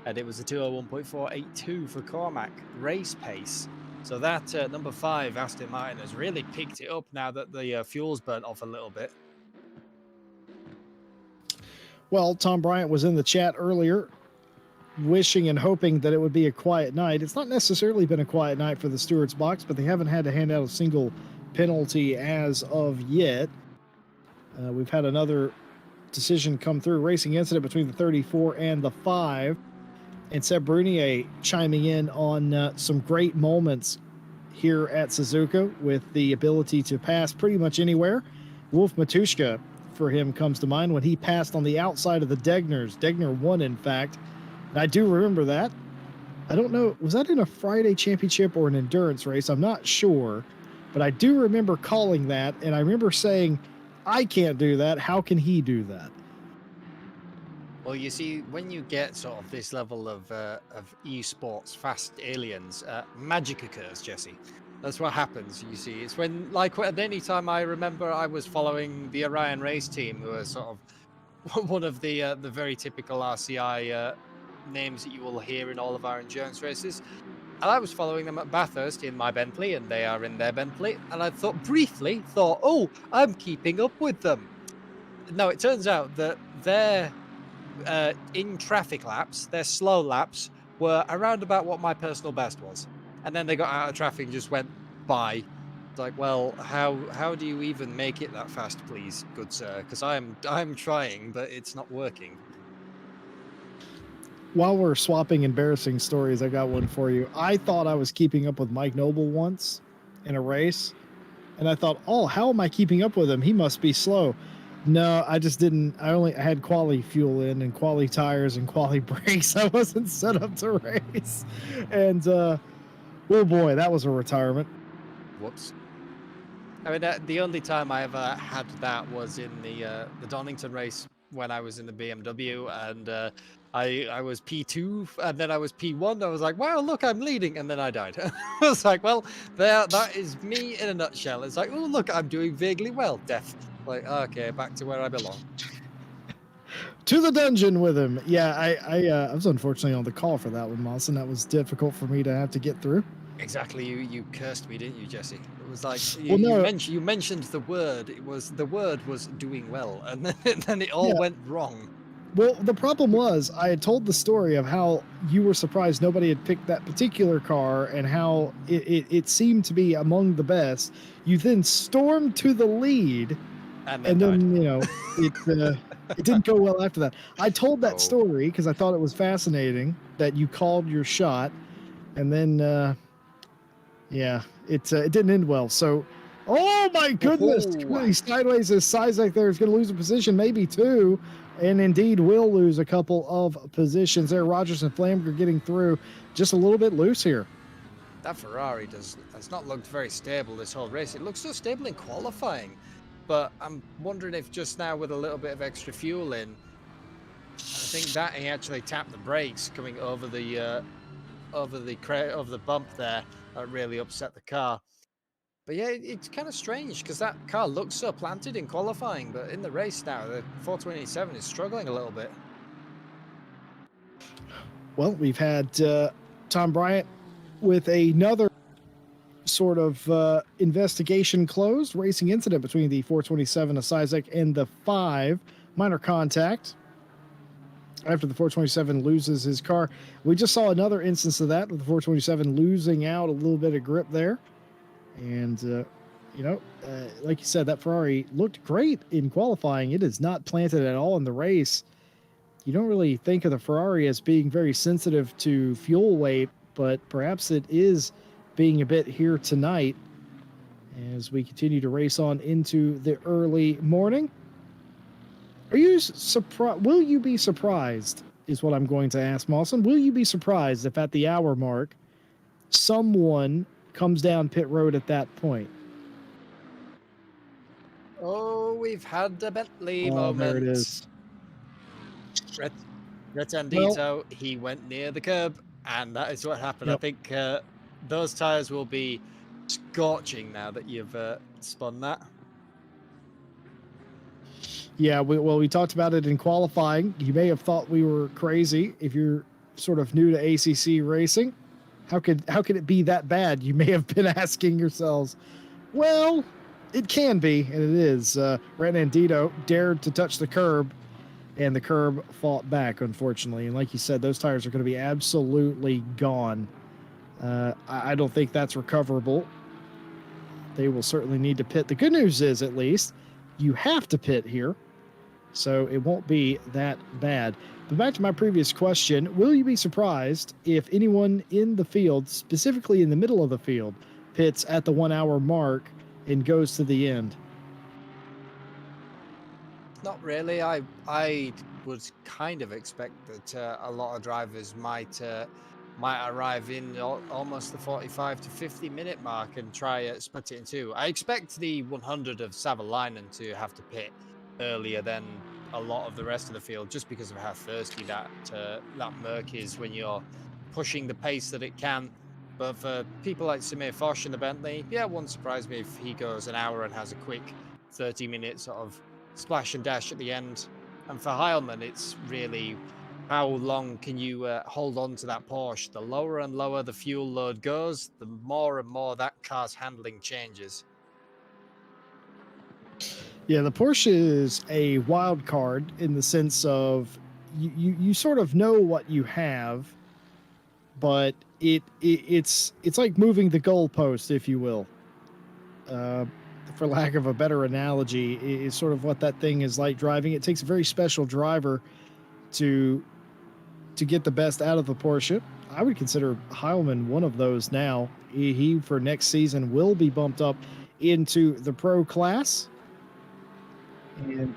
and it was a 201.482 for Cormac race pace. So that number 5 Aston Martin has really picked it up now that the fuel's burnt off a little bit. Well, Tom Bryant was in the chat earlier, wishing and hoping that it would be a quiet night. It's not necessarily been a quiet night for the stewards box, but they haven't had to hand out a single penalty as of yet. We've had another decision come through, racing incident between the 34 and the 5. And Seb Brunier chiming in on some great moments here at Suzuka with the ability to pass pretty much anywhere. Wolf Matushka, for him, comes to mind when he passed on the outside of the Degners. Degner won, in fact. And I do remember that. I don't know, was that in a Friday championship or an endurance race? I'm not sure. But I do remember calling that, and I remember saying, I can't do that. How can he do that? Well, you see, when you get sort of this level of esports, fast aliens, magic occurs, Jesse. That's what happens, you see. It's when, like, at any time I remember I was following the Orion race team, who are sort of one of the very typical RCI names that you will hear in all of our endurance races. And I was following them at Bathurst in my Bentley, and they are in their Bentley. And I briefly thought, oh, I'm keeping up with them. No, it turns out that they're in traffic laps, their slow laps were around about what my personal best was, and then they got out of traffic and just went by. It's like, well, how do you even make it that fast, please, good sir? Because I'm trying, but it's not working. While we're swapping embarrassing stories, I got one for you. I thought I was keeping up with Mike Noble once in a race, and I thought, oh, how am I keeping up with him? He must be slow. No, I just didn't. I had quality fuel in and quality tires and quality brakes. I wasn't set up to race. And, oh boy, that was a retirement. Whoops. I mean, the only time I ever had that was in the Donington race when I was in the BMW, and I was P2, and then I was P1. I was like, wow, look, I'm leading, and then I died. I was like, well, that is me in a nutshell. It's like, oh, look, I'm doing vaguely well. Death. Like, okay, back to where I belong. To the dungeon with him. Yeah, I was unfortunately on the call for that one, Moss, and that was difficult for me to have to get through. Exactly, you cursed me, didn't you, Jesse? It was like you mentioned the word. The word was doing well, and then it all went wrong. Well, the problem was I had told the story of how you were surprised nobody had picked that particular car and how it seemed to be among the best. You then stormed to the lead, and then you know it didn't go well after that. I told that story because I thought it was fascinating that you called your shot, and then it didn't end well. So, oh my goodness, he's sideways as Sizek there is going to lose a position, maybe two. And indeed will lose a couple of positions there. Rogers and Flamger getting through just a little bit loose here. That Ferrari has not looked very stable this whole race. It looks so stable in qualifying, but I'm wondering if just now with a little bit of extra fuel in, I think that he actually tapped the brakes coming over the bump there. That really upset the car. But yeah, it's kind of strange because that car looks so planted in qualifying, but in the race now, the 427 is struggling a little bit. Well, we've had Tom Bryant with another sort of investigation closed, racing incident between the 427 of Isaac and the 5, minor contact. After the 427 loses his car, we just saw another instance of that with the 427 losing out a little bit of grip there. And, like you said, that Ferrari looked great in qualifying. It is not planted at all in the race. You don't really think of the Ferrari as being very sensitive to fuel weight, but perhaps it is being a bit here tonight as we continue to race on into the early morning. Are you surprised? Will you be surprised? Is what I'm going to ask, Mawson. Will you be surprised if at the hour mark someone comes down pit road at that point? Oh, we've had the Bentley Oh, there it moment. is. Retendito, Well, he went near the curb, and that is what happened. I yep. think those tires will be scorching now that you've spun that. Yeah, we talked about it in qualifying. You may have thought we were crazy if you're sort of new to ACC racing. How could it be that bad? You may have been asking yourselves. Well, it can be, and it is. Retendito dared to touch the curb, and the curb fought back, unfortunately. And like you said, those tires are going to be absolutely gone. I don't think that's recoverable. They will certainly need to pit. The good news is, at least, you have to pit here, so it won't be that bad. But back to my previous question, will you be surprised if anyone in the field, specifically in the middle of the field, pits at the 1 hour mark and goes to the end? Not really. I would kind of expect that a lot of drivers might arrive in almost the 45 to 50 minute mark and try split it in two. I expect the 100 of Savalainen to have to pit earlier than a lot of the rest of the field, just because of how thirsty that Merc is when you're pushing the pace that it can. But for people like Samir Foch in the Bentley, yeah, it wouldn't surprise me if he goes an hour and has a quick 30-minute sort of splash and dash at the end. And for Heilmann, it's really how long can you hold on to that Porsche. The lower and lower the fuel load goes, the more and more that car's handling changes. Yeah, the Porsche is a wild card in the sense of you sort of know what you have, but it's like moving the goalpost, if you will. For lack of a better analogy, is sort of what that thing is like driving. It takes a very special driver to get the best out of the Porsche. I would consider Heilmann one of those now. He for next season will be bumped up into the pro class. And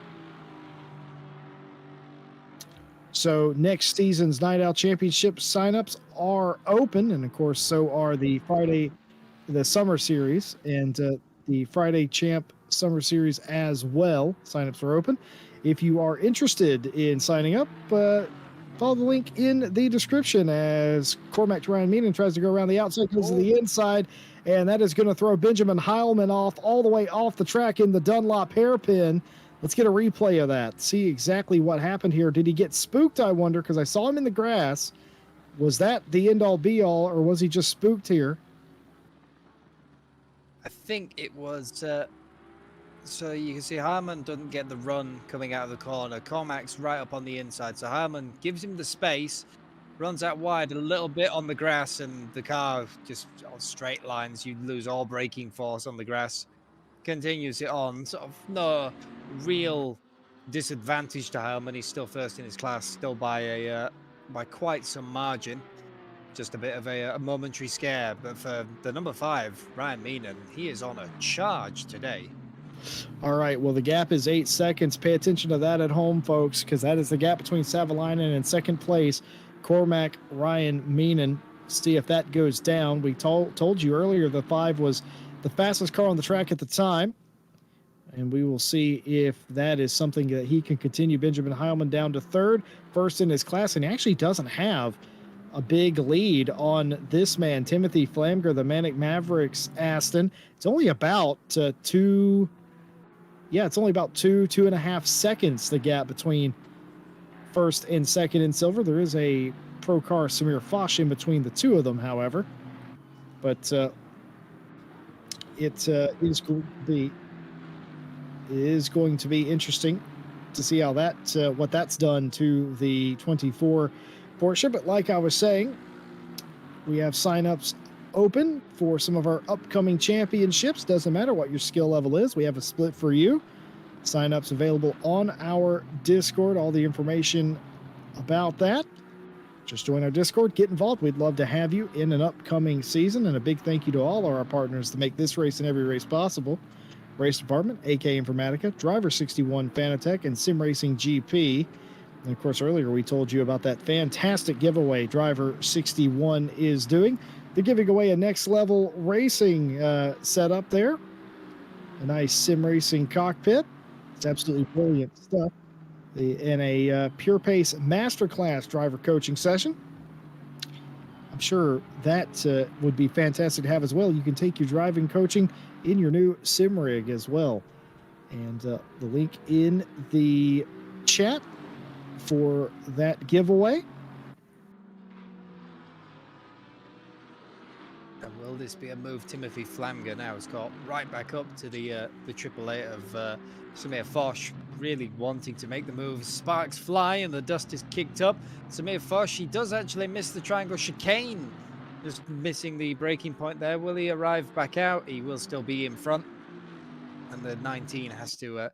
so next season's Night Out Championship signups are open, and of course, so are the Summer Series, and the Friday Champ Summer Series as well. Signups are open. If you are interested in signing up, follow the link in the description as Cormac Ryan Meenan tries to go around the outside, goes to the inside, and that is going to throw Benjamin Heilmann off all the way off the track in the Dunlop hairpin. Let's get a replay of that. See exactly what happened here. Did he get spooked, I wonder, because I saw him in the grass. Was that the end-all be-all, or was he just spooked here? I think it was... so you can see Heilmann doesn't get the run coming out of the corner. Cormac's right up on the inside. So Heilmann gives him the space, runs out wide a little bit on the grass, and the car just on straight lines. You lose all braking force on the grass. Continues it on. Sort of no real disadvantage to Heilmann. He's still first in his class, still by quite some margin. Just a bit of a momentary scare. But for the number 5, Ryan Meenan, he is on a charge today. All right, well, the gap is 8 seconds. Pay attention to that at home, folks, because that is the gap between Savalainen and second place, Cormac Ryan Meenan. See if that goes down. We told you earlier the 5 was the fastest car on the track at the time, and we will see if that is something that he can continue. Benjamin Heilmann down to third, first in his class, and he actually doesn't have a big lead on this man, Timothy Flamger, the Manic Mavericks Aston. It's only about it's only about 2.5 seconds, the gap between first and second in silver. There is a pro car Samir Foch in between the two of them, however. But it is going to be interesting to see how what that's done to the 24 Porsche. But like I was saying, we have signups open for some of our upcoming championships. Doesn't matter what your skill level is, we have a split for you. Signups available on our Discord. All the information about that, just join our Discord, get involved. We'd love to have you in an upcoming season. And a big thank you to all our partners to make this race and every race possible: Race Department, AK Informatica, Driver 61 Fanatec, and Sim Racing GP. And of course, earlier we told you about that fantastic giveaway Driver 61 is doing. They're giving away a next level racing setup there. A nice sim racing cockpit. It's absolutely brilliant stuff. In a Pure Pace Masterclass driver coaching session. I'm sure that would be fantastic to have as well. You can take your driving coaching in your new sim rig as well. And the link in the chat for that giveaway. And will this be a move? Timothy Flamger now has got right back up to the Triple Eight of Samir Foch, really wanting to make the move. Sparks fly and the dust is kicked up. Samir Foch, he does actually miss the triangle chicane, just missing the breaking point there. Will he arrive back out? He will still be in front, and the 19 has to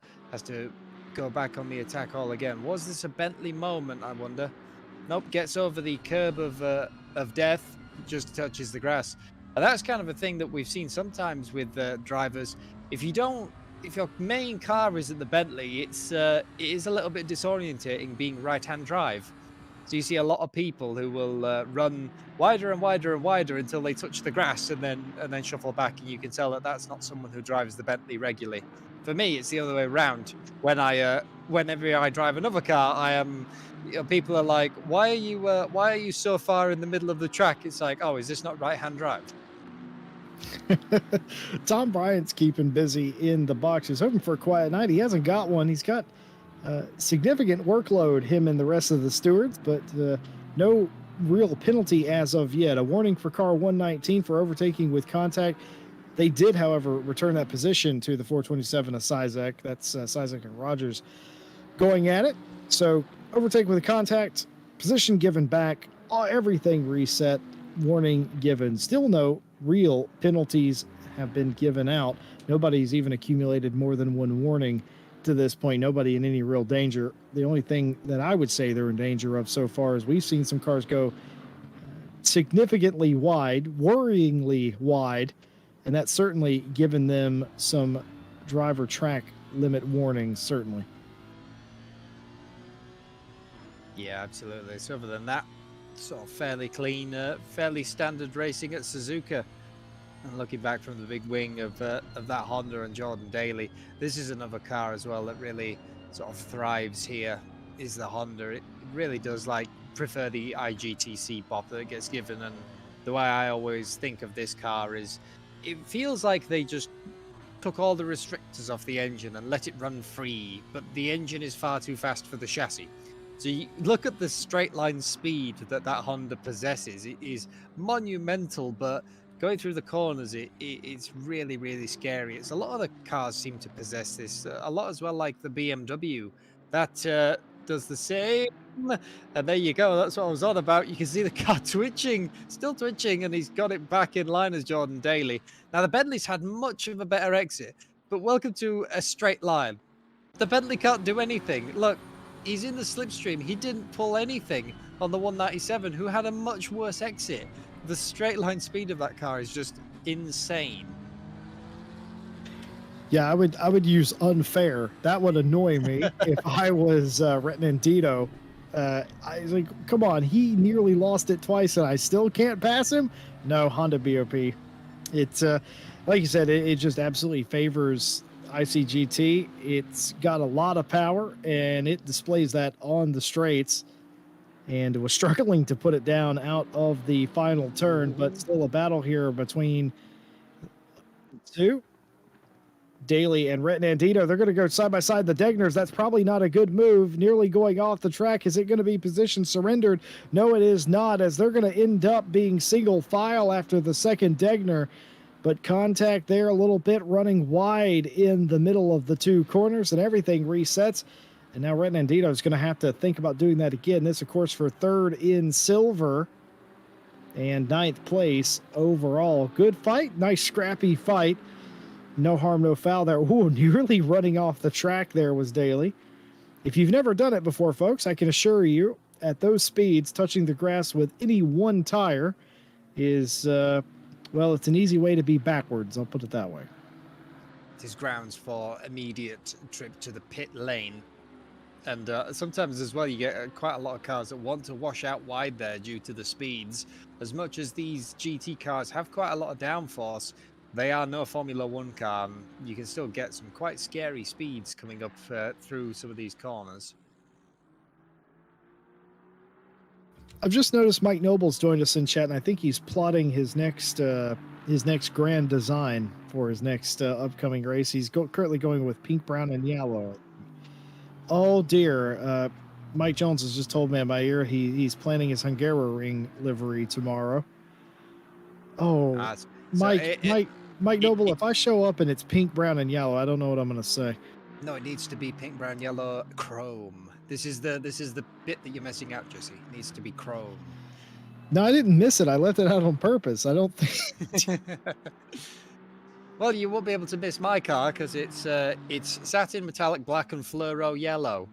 go back on the attack all again. Was this a Bentley moment, I wonder? Nope, gets over the curb of death, just touches the grass. And that's kind of a thing that we've seen sometimes with drivers. If your main car is at the Bentley, it is a little bit disorientating being right-hand drive. So you see a lot of people who will run wider and wider and wider until they touch the grass and then shuffle back, and you can tell that that's not someone who drives the Bentley regularly. For me, it's the other way around. Whenever I drive another car, I am. People are like, "Why are you so far in the middle of the track?" It's like, "Oh, is this not right-hand drive?" Tom Bryant's keeping busy in the box. He's hoping for a quiet night. He hasn't got one. He's got significant workload, him and the rest of the stewards, but no real penalty as of yet. A warning for car 119 for overtaking with contact. They did, however, return that position to the 427 of Sizek. That's Sizek and Rogers going at it. So overtake with a contact, position given back, everything reset, warning given. Still no real penalties have been given out. Nobody's even accumulated more than one warning to this point. Nobody in any real danger. The only thing that I would say they're in danger of so far is we've seen some cars go significantly wide, worryingly wide, and that's certainly given them some driver track limit warnings, certainly. Yeah, absolutely. So other than that, sort of fairly clean, fairly standard racing at Suzuka. And looking back from the big wing of that Honda and Jordan Daly, this is another car as well that really sort of thrives here, is the Honda. It really does prefer the IGTC bop that gets given. And the way I always think of this car is it feels like they just took all the restrictors off the engine and let it run free, but the engine is far too fast for the chassis. So you look at the straight line speed that Honda possesses. It is monumental, but going through the corners, it's really, really scary. It's a lot of the cars seem to possess this. A lot as well, like the BMW, that does the same. And there you go. That's what I was on about. You can see the car twitching, still twitching, and he's got it back in line as Jordan Daly. Now, the Bentley's had much of a better exit, but welcome to a straight line. The Bentley can't do anything. Look, he's in the slipstream. He didn't pull anything on the 197, who had a much worse exit. The straight line speed of that car is just insane. Yeah, I would use unfair. That would annoy me if I was Retinandito. I was like, come on, he nearly lost it twice and I still can't pass him? No, Honda BOP. It's like you said, it just absolutely favors ICGT. It's got a lot of power and it displays that on the straights. and was struggling to put it down out of the final turn, but still a battle here between two. Daly and Rhett and Andino, they're going to go side by side. The Degners, that's probably not a good move. Nearly going off the track. Is it going to be position surrendered? No, it is not, as they're going to end up being single file after the second Degner. But contact there a little bit, running wide in the middle of the two corners, and everything resets. And now Rhett and Andino is going to have to think about doing that again. This, of course, for third in silver and ninth place overall. Good fight. Nice scrappy fight. No harm, no foul there. Ooh, nearly running off the track there was Daly. If you've never done it before, folks, I can assure you, at those speeds, touching the grass with any one tire is, well, it's an easy way to be backwards. I'll put it that way. It is grounds for immediate trip to the pit lane. And sometimes as well, you get quite a lot of cars that want to wash out wide there due to the speeds. As much as these GT cars have quite a lot of downforce, they are no Formula One car. You can still get some quite scary speeds coming up through some of these corners. I've just noticed Mike Noble's joined us in chat, and I think he's plotting his next grand design for his next upcoming race. He's currently going with pink, brown, and yellow. Oh dear! Mike Jones has just told me in my ear he's planning his Hungaroring livery tomorrow. Oh, Mike Noble, if I show up and it's pink, brown, and yellow, I don't know what I'm going to say. No, it needs to be pink, brown, yellow, chrome. This is the bit that you're messing out, Jesse. It needs to be chrome. No, I didn't miss it. I left it out on purpose. I don't think. Well, you won't be able to miss my car because it's satin metallic black and fluoro yellow.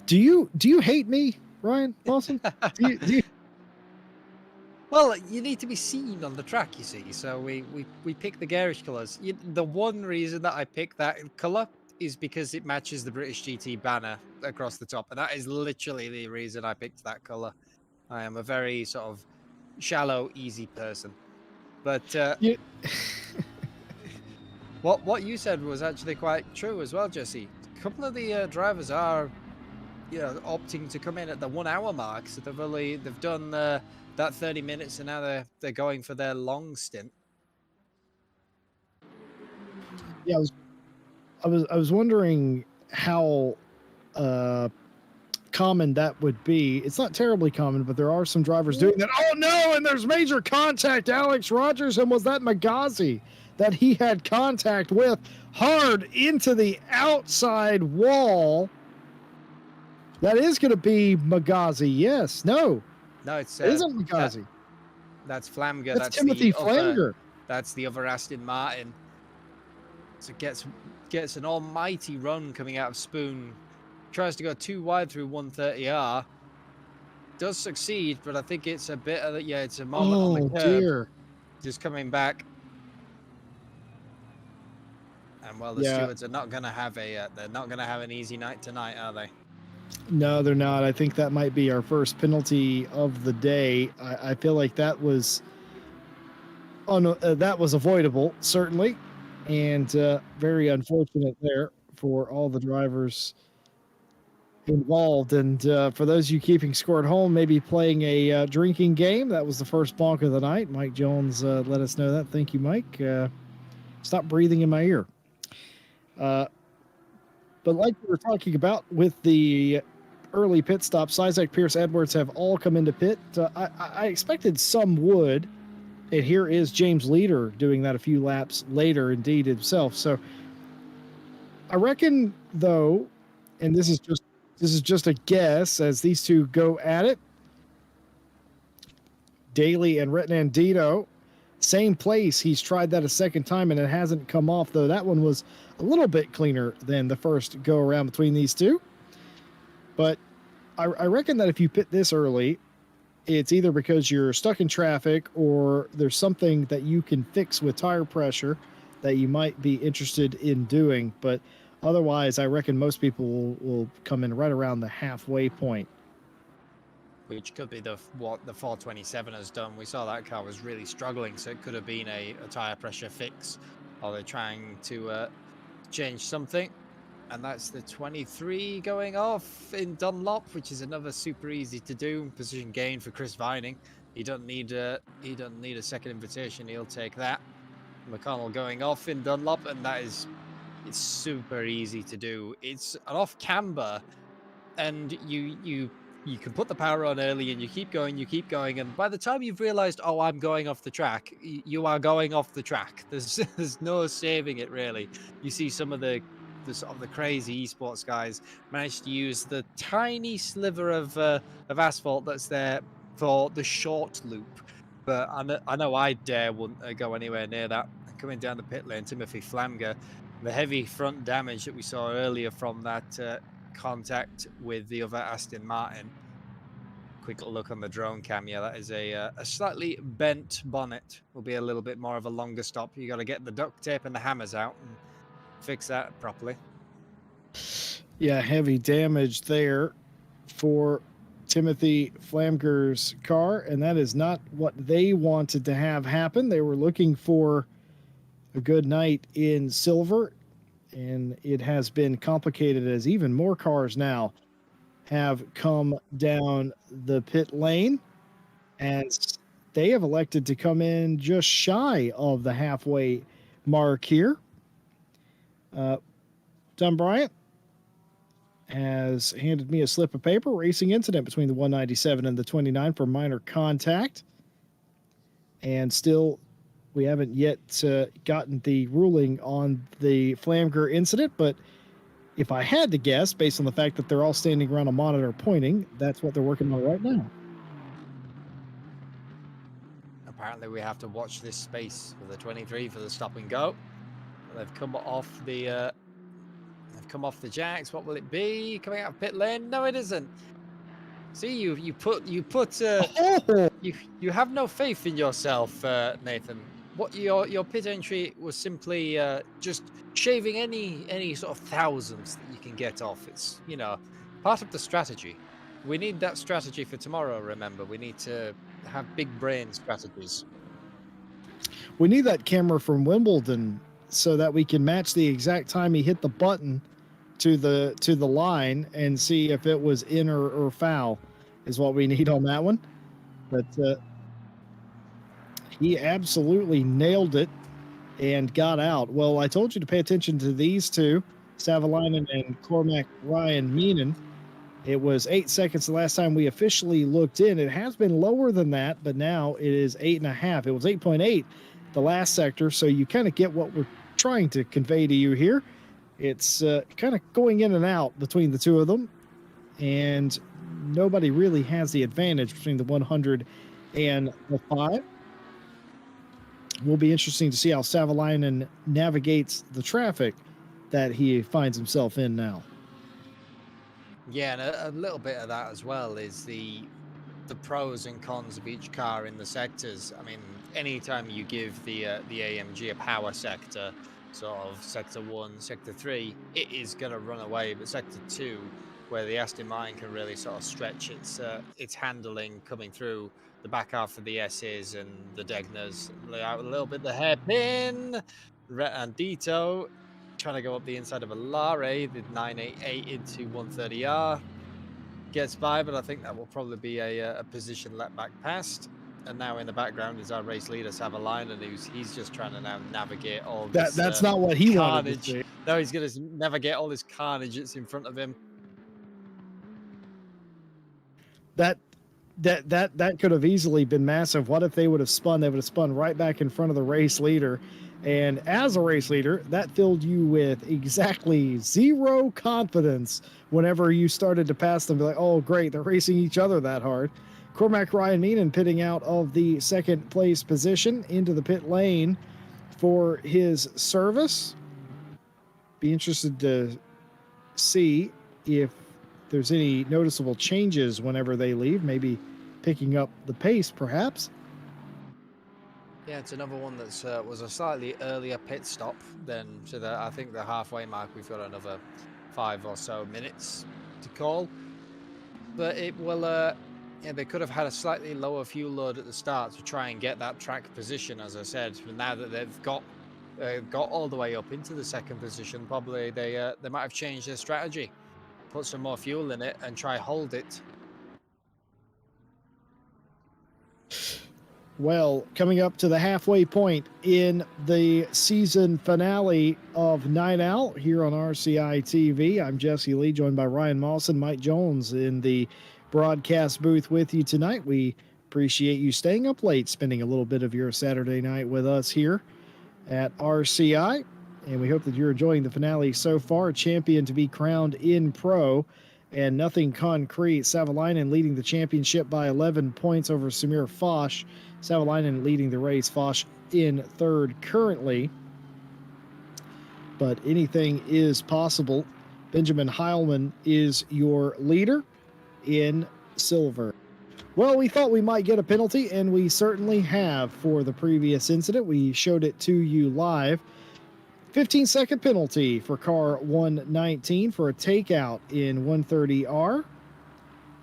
Do you hate me, Ryan Lawson? do you... Well, you need to be seen on the track, you see. So we pick the garish colours. The one reason that I picked that colour is because it matches the British GT banner across the top, and that is literally the reason I picked that colour. I am a very sort of shallow, easy person. But yeah. what you said was actually quite true as well, Jesse. A couple of the drivers are, opting to come in at the 1 hour mark, so they've done that 30 minutes, and now they're going for their long stint. Yeah, I was wondering how common that would be. It's not terribly common, but there are some drivers doing that. Oh no, and there's major contact. Alex Rogers, and was that Magazi that he had contact with hard into the outside wall? That is going to be Magazi. Yes. No, it's it isn't Magazi. That's Flamger. That's Timothy Flamger. That's the other Aston Martin. So gets an almighty run coming out of Spoon. Tries to go too wide through 130R. Does succeed, but I think it's a bit of it's a moment on the curb. Dear. Just coming back. And well, the stewards are not going to have an easy night tonight, are they? No, they're not. I think that might be our first penalty of the day. I feel like that was avoidable, certainly, and very unfortunate there for all the drivers involved. And for those of you keeping score at home, maybe playing a drinking game, that was the first bonk of the night. Mike Jones let us know that. Thank you, Mike. Stop breathing in my ear. But like we were talking about with the early pit stops, Isaac, Pierce, Edwards have all come into pit. I expected some would, and here is James Leader doing that a few laps later, indeed himself. So I reckon, though, and this is just a guess as these two go at it. Daly and Retnandito, same place. He's tried that a second time and it hasn't come off, though. That one was a little bit cleaner than the first go around between these two. But I reckon that if you pit this early, it's either because you're stuck in traffic or there's something that you can fix with tire pressure that you might be interested in doing. But otherwise, I reckon most people will come in right around the halfway point. Which could be what the 427 has done. We saw that car was really struggling, so it could have been a tire pressure fix. Or they're trying to change something. And that's the 23 going off in Dunlop, which is another super easy to do position gain for Chris Vining. He doesn't need a second invitation. He'll take that. McConnell going off in Dunlop, and it's super easy to do. It's an off camber, and you can put the power on early, and you keep going, and by the time you've realized, oh, I'm going off the track, you are going off the track. There's no saving it, really. You see some of the sort of the crazy esports guys manage to use the tiny sliver of asphalt that's there for the short loop. But I know I dare wouldn't go anywhere near that. And coming down the pit lane, Timothy Flamger, the heavy front damage that we saw earlier from that contact with the other Aston Martin. Quick look on the drone cam. Yeah, that is a slightly bent bonnet. Will be a little bit more of a longer stop. You got to get the duct tape and the hammers out and fix that properly. Yeah, heavy damage there for Timothy Flamger's car, and that is not what they wanted to have happen. They were looking for a good night in silver, and it has been complicated as even more cars now have come down the pit lane, as they have elected to come in just shy of the halfway mark here. Tom Bryant has handed me a slip of paper. Racing incident between the 197 and the 29 for minor contact. And still, we haven't yet gotten the ruling on the Flamger incident, but if I had to guess, based on the fact that they're all standing around a monitor pointing, that's what they're working on right now. Apparently, we have to watch this space for the 23 for the stop and go. They've come off the jacks. What will it be coming out of pit lane? No, it isn't. See, you have no faith in yourself, Nathan. What your pit entry was simply just shaving any sort of thousands that you can get off. It's part of the strategy. We need that strategy for tomorrow. Remember, we need to have big brain strategies. We need that camera from Wimbledon so that we can match the exact time he hit the button to the line and see if it was in or foul is what we need on that one. But he absolutely nailed it and got out. Well, I told you to pay attention to these two, Savalainen and Cormac Ryan Meenan. It was 8 seconds the last time we officially looked in. It has been lower than that, but now it is 8.5. It was 8.8 the last sector, so you kind of get what we're trying to convey to you here. It's kind of going in and out between the two of them, and nobody really has the advantage between the 100 and the 5. Will be interesting to see how Savalainen navigates the traffic that he finds himself in now. Yeah, and a little bit of that as well is the pros and cons of each car in the sectors. I mean, anytime you give the AMG a power sector, sort of sector 1, sector 3, it is going to run away. But sector 2, where the Aston Martin can really sort of stretch its handling coming through the back half of the S's and the Degners, lay out a little bit the hairpin. Andito trying to go up the inside of a Lare, the 988 into 130R. Gets by, but I think that will probably be a position let back past. And now in the background is our race leader, Savalainen, and he's just trying to now navigate all this That's not what he carnage. wanted to see. No, he's going to navigate all this carnage that's in front of him. That could have easily been massive. What if they would have spun? They would have spun right back in front of the race leader. And as a race leader, that filled you with exactly zero confidence whenever you started to pass them. Be like, oh, great, they're racing each other that hard. Cormac Ryan Meenan pitting out of the second place position into the pit lane for his service. Be interested to see if there's any noticeable changes whenever they leave, maybe picking up the pace, perhaps. Yeah, it's another one that's was a slightly earlier pit stop than I think the halfway mark. We've got another 5 or so minutes to call, but it will. Yeah, they could have had a slightly lower fuel load at the start to try and get that track position, as I said. But now that they've got got all the way up into the second position. Probably they might have changed their strategy, put some more fuel in it, and try hold it. Well, coming up to the halfway point in the season finale of Night Out here on RCI TV, I'm Jesse Lee, joined by Ryan Mawson, Mike Jones in the broadcast booth with you tonight. We appreciate you staying up late, spending a little bit of your Saturday night with us here at RCI. And we hope that you're enjoying the finale so far. Champion to be crowned in pro and nothing concrete. Savalainen leading the championship by 11 points over Samir Foch. Savalainen leading the race, Foch in third currently. But anything is possible. Benjamin Heilman is your leader in silver. Well, we thought we might get a penalty, and we certainly have for the previous incident. We showed it to you live. 15-second penalty for car 119 for a takeout in 130R.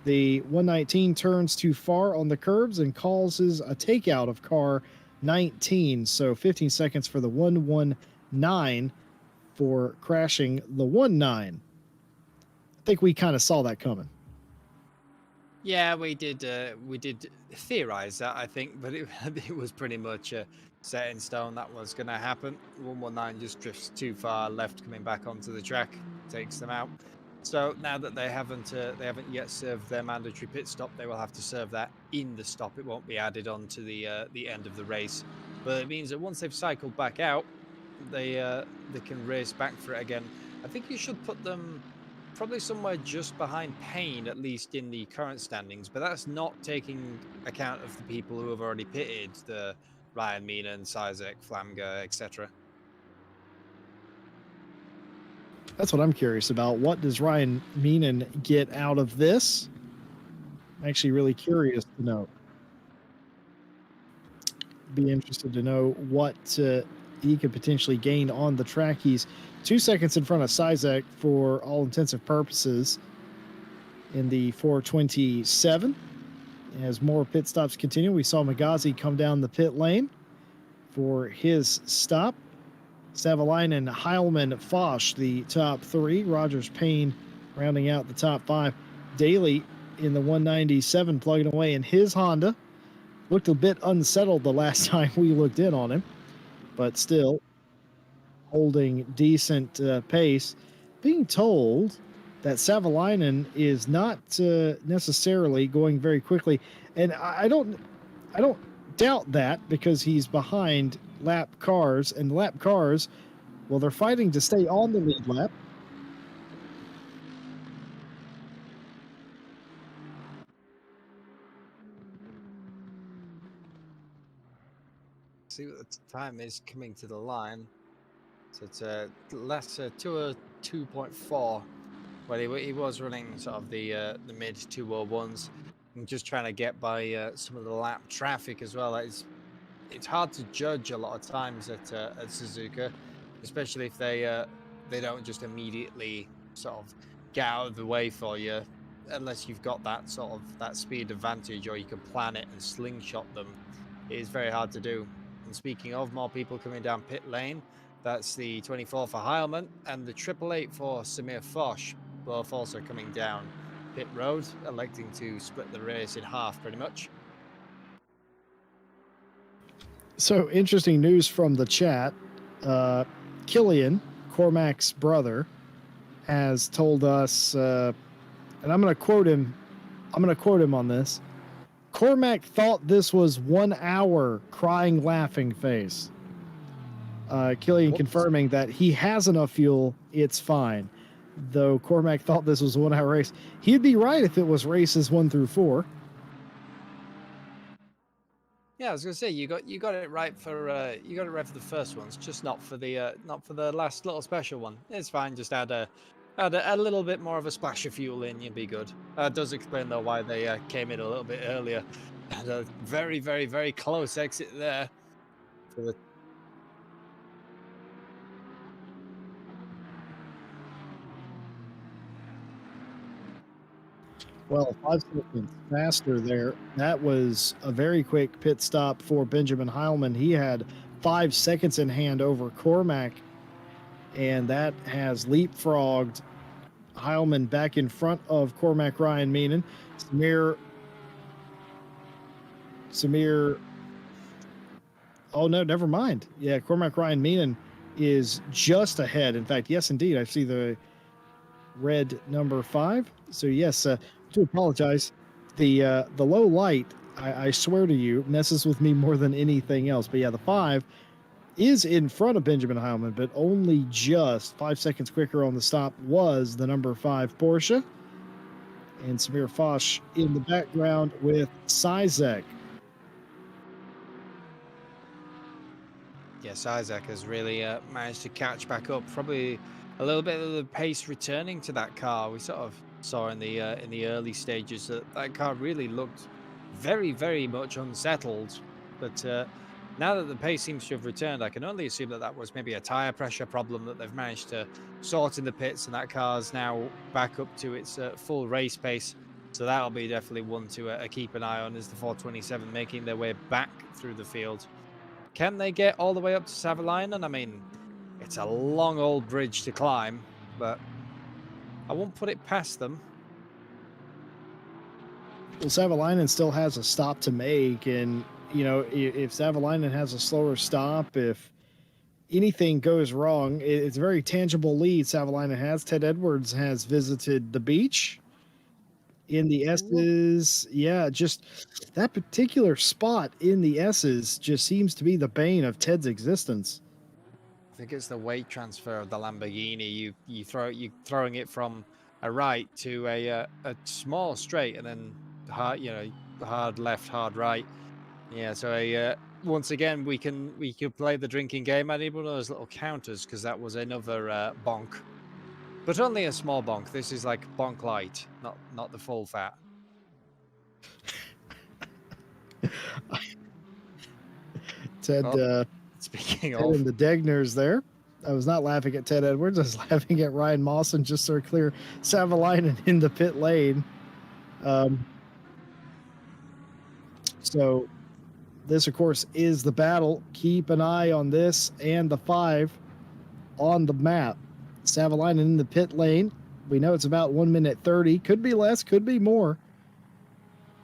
The 119 turns too far on the curbs and causes a takeout of car 19. So 15 seconds for the 119 for crashing the 19. I think we kind of saw that coming. Yeah, we did theorize that, I think, but it was pretty much set in stone that was going to happen. 119 just drifts too far left, coming back onto the track, takes them out. So now that they haven't yet served their mandatory pit stop, they will have to serve that in the stop. It won't be added on to the end of the race, but it means that once they've cycled back out, they can race back for it again. I think you should put them probably somewhere just behind Payne, at least in the current standings, but that's not taking account of the people who have already pitted, the Ryan Meenan, Sizek, Flamger, etc. That's what I'm curious about. What does Ryan Meenan get out of this? I'm actually really curious to know. Be interested to know what he could potentially gain on the track. He's 2 seconds in front of Sizek for all intensive purposes in the 427. As more pit stops continue, we saw Magazi come down the pit lane for his stop. Savalainen, Heilman, Foch, the top three. Rogers, Payne rounding out the top five. Daly in the 197 plugging away in his Honda. Looked a bit unsettled the last time we looked in on him, but still holding decent pace. Being told that Savalainen is not necessarily going very quickly, and I don't doubt that, because he's behind lap cars, and lap cars, well, they're fighting to stay on the lead lap. See what the time is coming to the line. So it's less 202.4. Well, he was running sort of the mid 201s, and just trying to get by some of the lap traffic as well. It's hard to judge a lot of times at Suzuka, especially if they don't just immediately sort of get out of the way for you, unless you've got that sort of that speed advantage, or you can plan it and slingshot them. It is very hard to do. And speaking of more people coming down pit lane, that's the 24 for Heilman and the 888 for Samir Foch, both also coming down pit road, electing to split the race in half pretty much. So interesting news from the chat. Killian, Cormac's brother, has told us, and I'm going to quote him. I'm going to quote him on this. Cormac thought this was 1 hour crying, laughing face. Killian confirming that he has enough fuel. It's fine. Though Cormac thought this was a 1 hour race. He'd be right if it was races 1 through 4. Yeah, I was gonna say you got it right for the first ones, just not for the last little special one. It's fine. Just add a little bit more of a splash of fuel in, you'd be good. It does explain though why they came in a little bit earlier. Had a very, very, very close exit there for the. Well, 5 seconds faster there. That was a very quick pit stop for Benjamin Heilman. He had 5 seconds in hand over Cormac, and that has leapfrogged Heilman back in front of Cormac Ryan Meenan. Samir. Oh no, never mind. Yeah, Cormac Ryan Meenan is just ahead. In fact, yes, indeed, I see the red number 5. So yes, to apologize. The low light, I swear to you, messes with me more than anything else. But yeah, the 5 is in front of Benjamin Heilman, but only just 5 seconds quicker on the stop was the number 5 Porsche. And Samir Foch in the background with Sizek. Yes, Isaac has really managed to catch back up. Probably a little bit of the pace returning to that car. We sort of saw in the early stages that that car really looked very, very much unsettled. But now that the pace seems to have returned, I can only assume that that was maybe a tire pressure problem that they've managed to sort in the pits, and that car's now back up to its full race pace. So that'll be definitely one to keep an eye on, as the 427 making their way back through the field. Can they get all the way up to Savalainen? I mean, it's a long old bridge to climb, but I won't put it past them. Well, Savalainen still has a stop to make, and you know, if Savalainen has a slower stop, if anything goes wrong, it's a very tangible lead Savalainen has. Ted Edwards has visited the beach in the S's. Yeah, just that particular spot in the S's just seems to be the bane of Ted's existence. I think it's the weight transfer of the Lamborghini. You throwing it from a right to a small straight, and then hard, hard left, hard right. Yeah, so once again we could play the drinking game. I need one of those little counters, because that was another bonk. But only a small bonk. This is like bonk light, not the full fat. Ted, speaking Ted of, and the Degners there. I was not laughing at Ted Edwards. I was laughing at Ryan Mawson just so clear Savalainen in the pit lane. So this, of course, is the battle. Keep an eye on this and the 5 on the map. Savalainen in the pit lane. We know it's about 1 minute 30. Could be less, could be more.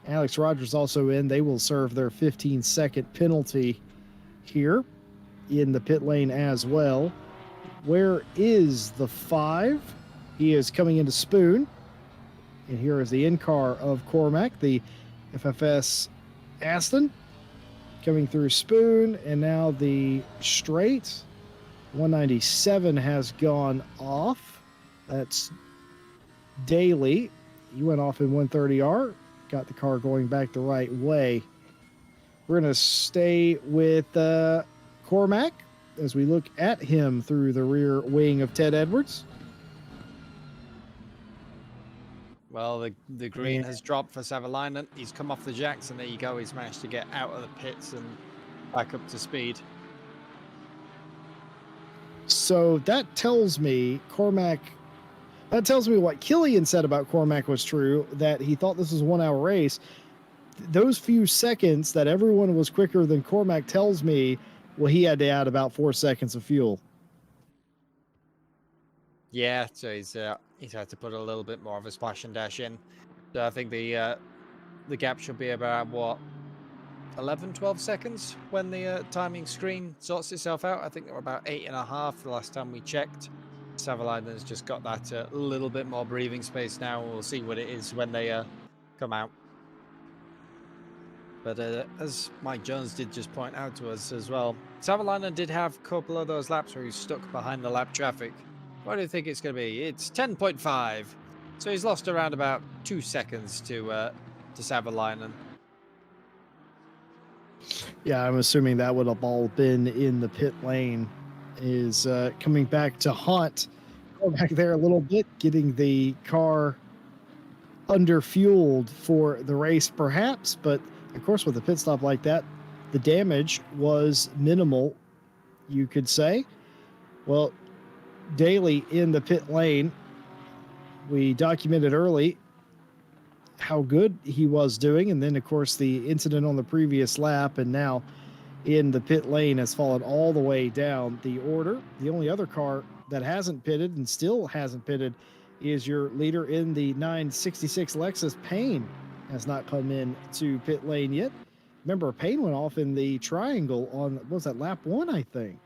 Alex Rogers also in. They will serve their 15-second penalty here in the pit lane as well. Where is the 5? He is coming into Spoon. And here is the in-car of Cormac, the FFS Aston, coming through Spoon. And now the straight 197 has gone off. That's Daly. He went off in 130R. Got the car going back the right way. We're going to stay with Cormac as we look at him through the rear wing of Ted Edwards. Well, the green has dropped for Savalainen. He's come off the jacks, and there you go. He's managed to get out of the pits and back up to speed. So that tells me that tells me what Killian said about Cormac was true, that he thought this was a 1 hour race. Those few seconds that everyone was quicker than Cormac tells me, well, he had to add about 4 seconds of fuel. Yeah, so he's had to put a little bit more of a splash and dash in. So I think the gap should be about, what, 11, 12 seconds when the timing screen sorts itself out. I think they were about 8.5 the last time we checked. Savalainen's just got that little bit more breathing space now. We'll see what it is when they come out. But as Mike Jones did just point out to us as well, Savalainen did have a couple of those laps where he's stuck behind the lap traffic. What do you think it's going to be? It's 10.5. So he's lost around about 2 seconds to Savalainen. Yeah, I'm assuming that would have all been in the pit lane. Is coming back to haunt. Go back there a little bit, getting the car under-fueled for the race perhaps, but of course with a pit stop like that, the damage was minimal, you could say. Well, Daly in the pit lane, we documented early how good he was doing, and then of course the incident on the previous lap, and now in the pit lane has fallen all the way down the order. The only other car that hasn't pitted and still hasn't pitted is your leader in the 966 Lexus. Payne has not come in to pit lane yet. Remember, Payne went off in the triangle on, what was that, lap 1, I think.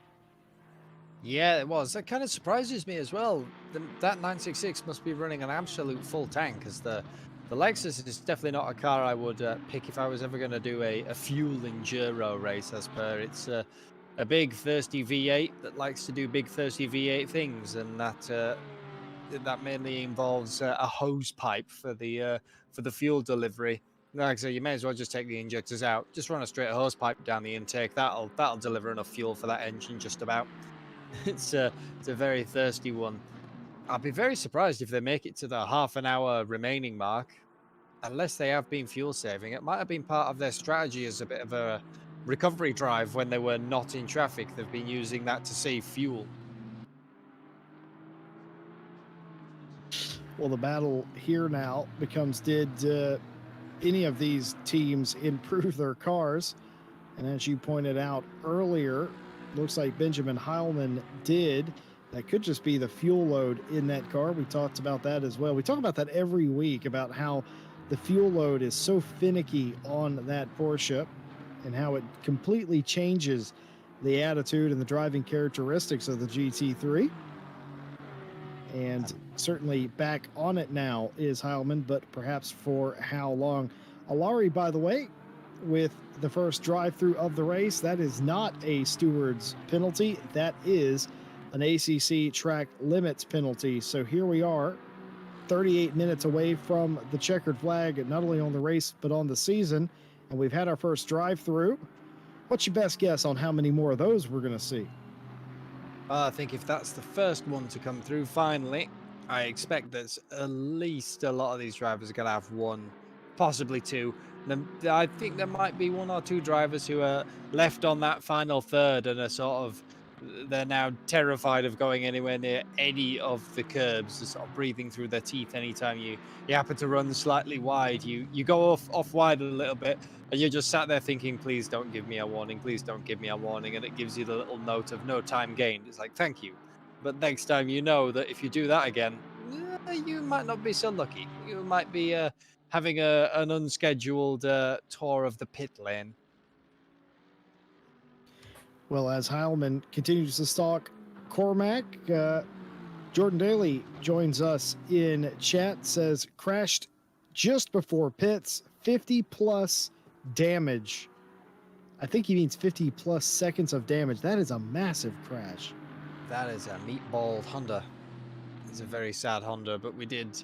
Yeah, it was. That kind of surprises me as well. That 966 must be running an absolute full tank, because the Lexus is definitely not a car I would pick if I was ever going to do a fuel enduro race, as per. It's a big, thirsty V8 that likes to do big, thirsty V8 things, and that mainly involves a hose pipe for the fuel delivery. Like I say, you may as well just take the injectors out. Just run a straight hose pipe down the intake. That'll deliver enough fuel for that engine, just about. It's a very thirsty one. I'll be very surprised if they make it to the half an hour remaining mark, unless they have been fuel saving. It might have been part of their strategy as a bit of a recovery drive when they were not in traffic. They've been using that to save fuel. Well, the battle here now becomes, did any of these teams improve their cars? And as you pointed out earlier, looks like Benjamin Heilman did. That could just be the fuel load in that car. We talked about that as well. We talk about that every week, about how the fuel load is so finicky on that Porsche and how it completely changes the attitude and the driving characteristics of the GT3. And certainly back on it now is Heilman, but perhaps for how long? Alari, by the way, with the first drive-through of the race, that is not a steward's penalty. That is an ACC track limits penalty. So here we are, 38 minutes away from the checkered flag, not only on the race, but on the season. And we've had our first drive-through. What's your best guess on how many more of those we're going to see? I think if that's the first one to come through finally, I expect that at least a lot of these drivers are going to have one, possibly two. I think there might be one or two drivers who are left on that final third and are sort of, they're now terrified of going anywhere near any of the curbs, just sort of breathing through their teeth anytime you happen to run slightly wide. You go off wide a little bit, and you're just sat there thinking, please don't give me a warning, please don't give me a warning, and it gives you the little note of no time gained. It's like, thank you. But next time you know that if you do that again, you might not be so lucky. You might be having an unscheduled tour of the pit lane. Well, as Heilman continues to stalk Cormac, Jordan Daly joins us in chat, says crashed just before pits, 50 plus damage. I think he means 50 plus seconds of damage. That is a massive crash. That is a meatball Honda. It's a very sad Honda, but we did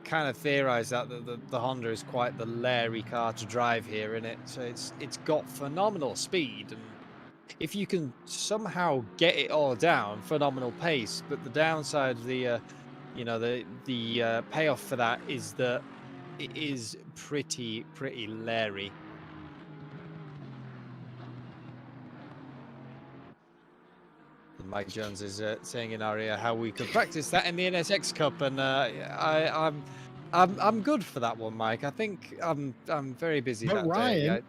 kind of theorize that the Honda is quite the leery car to drive here in it. So it's got phenomenal speed, and if you can somehow get it all down, phenomenal pace. But the downside, the payoff for that is that it is pretty leery. Mike Jones is saying in our ear how we could practice that in the NSX Cup, and I'm good for that one, Mike. I think I'm very busy. But that Ryan, day.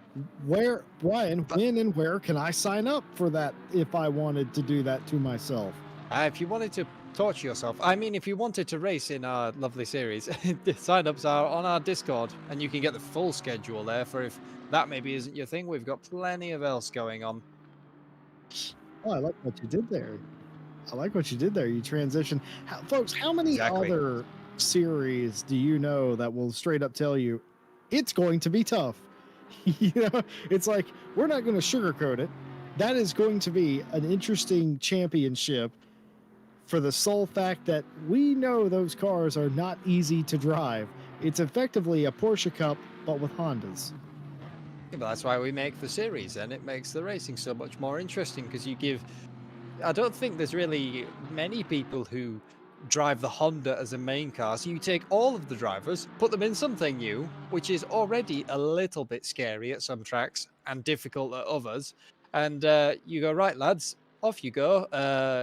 When and where can I sign up for that if I wanted to do that to myself? If you wanted to torture yourself, I mean, if you wanted to race in our lovely series, the sign-ups are on our Discord, and you can get the full schedule there. For if that maybe isn't your thing, we've got plenty of else going on. Oh, I like what you did there. You transition. Folks, how many other series do you know that will straight up tell you it's going to be tough? It's like, we're not going to sugarcoat it. That is going to be an interesting championship for the sole fact that we know those cars are not easy to drive. It's effectively a Porsche Cup, but with Hondas. Yeah, but that's why we make the series, and it makes the racing so much more interesting, because you give... I don't think there's really many people who drive the Honda as a main car. So you take all of the drivers, put them in something new, which is already a little bit scary at some tracks and difficult at others. And you go, right, lads, off you go.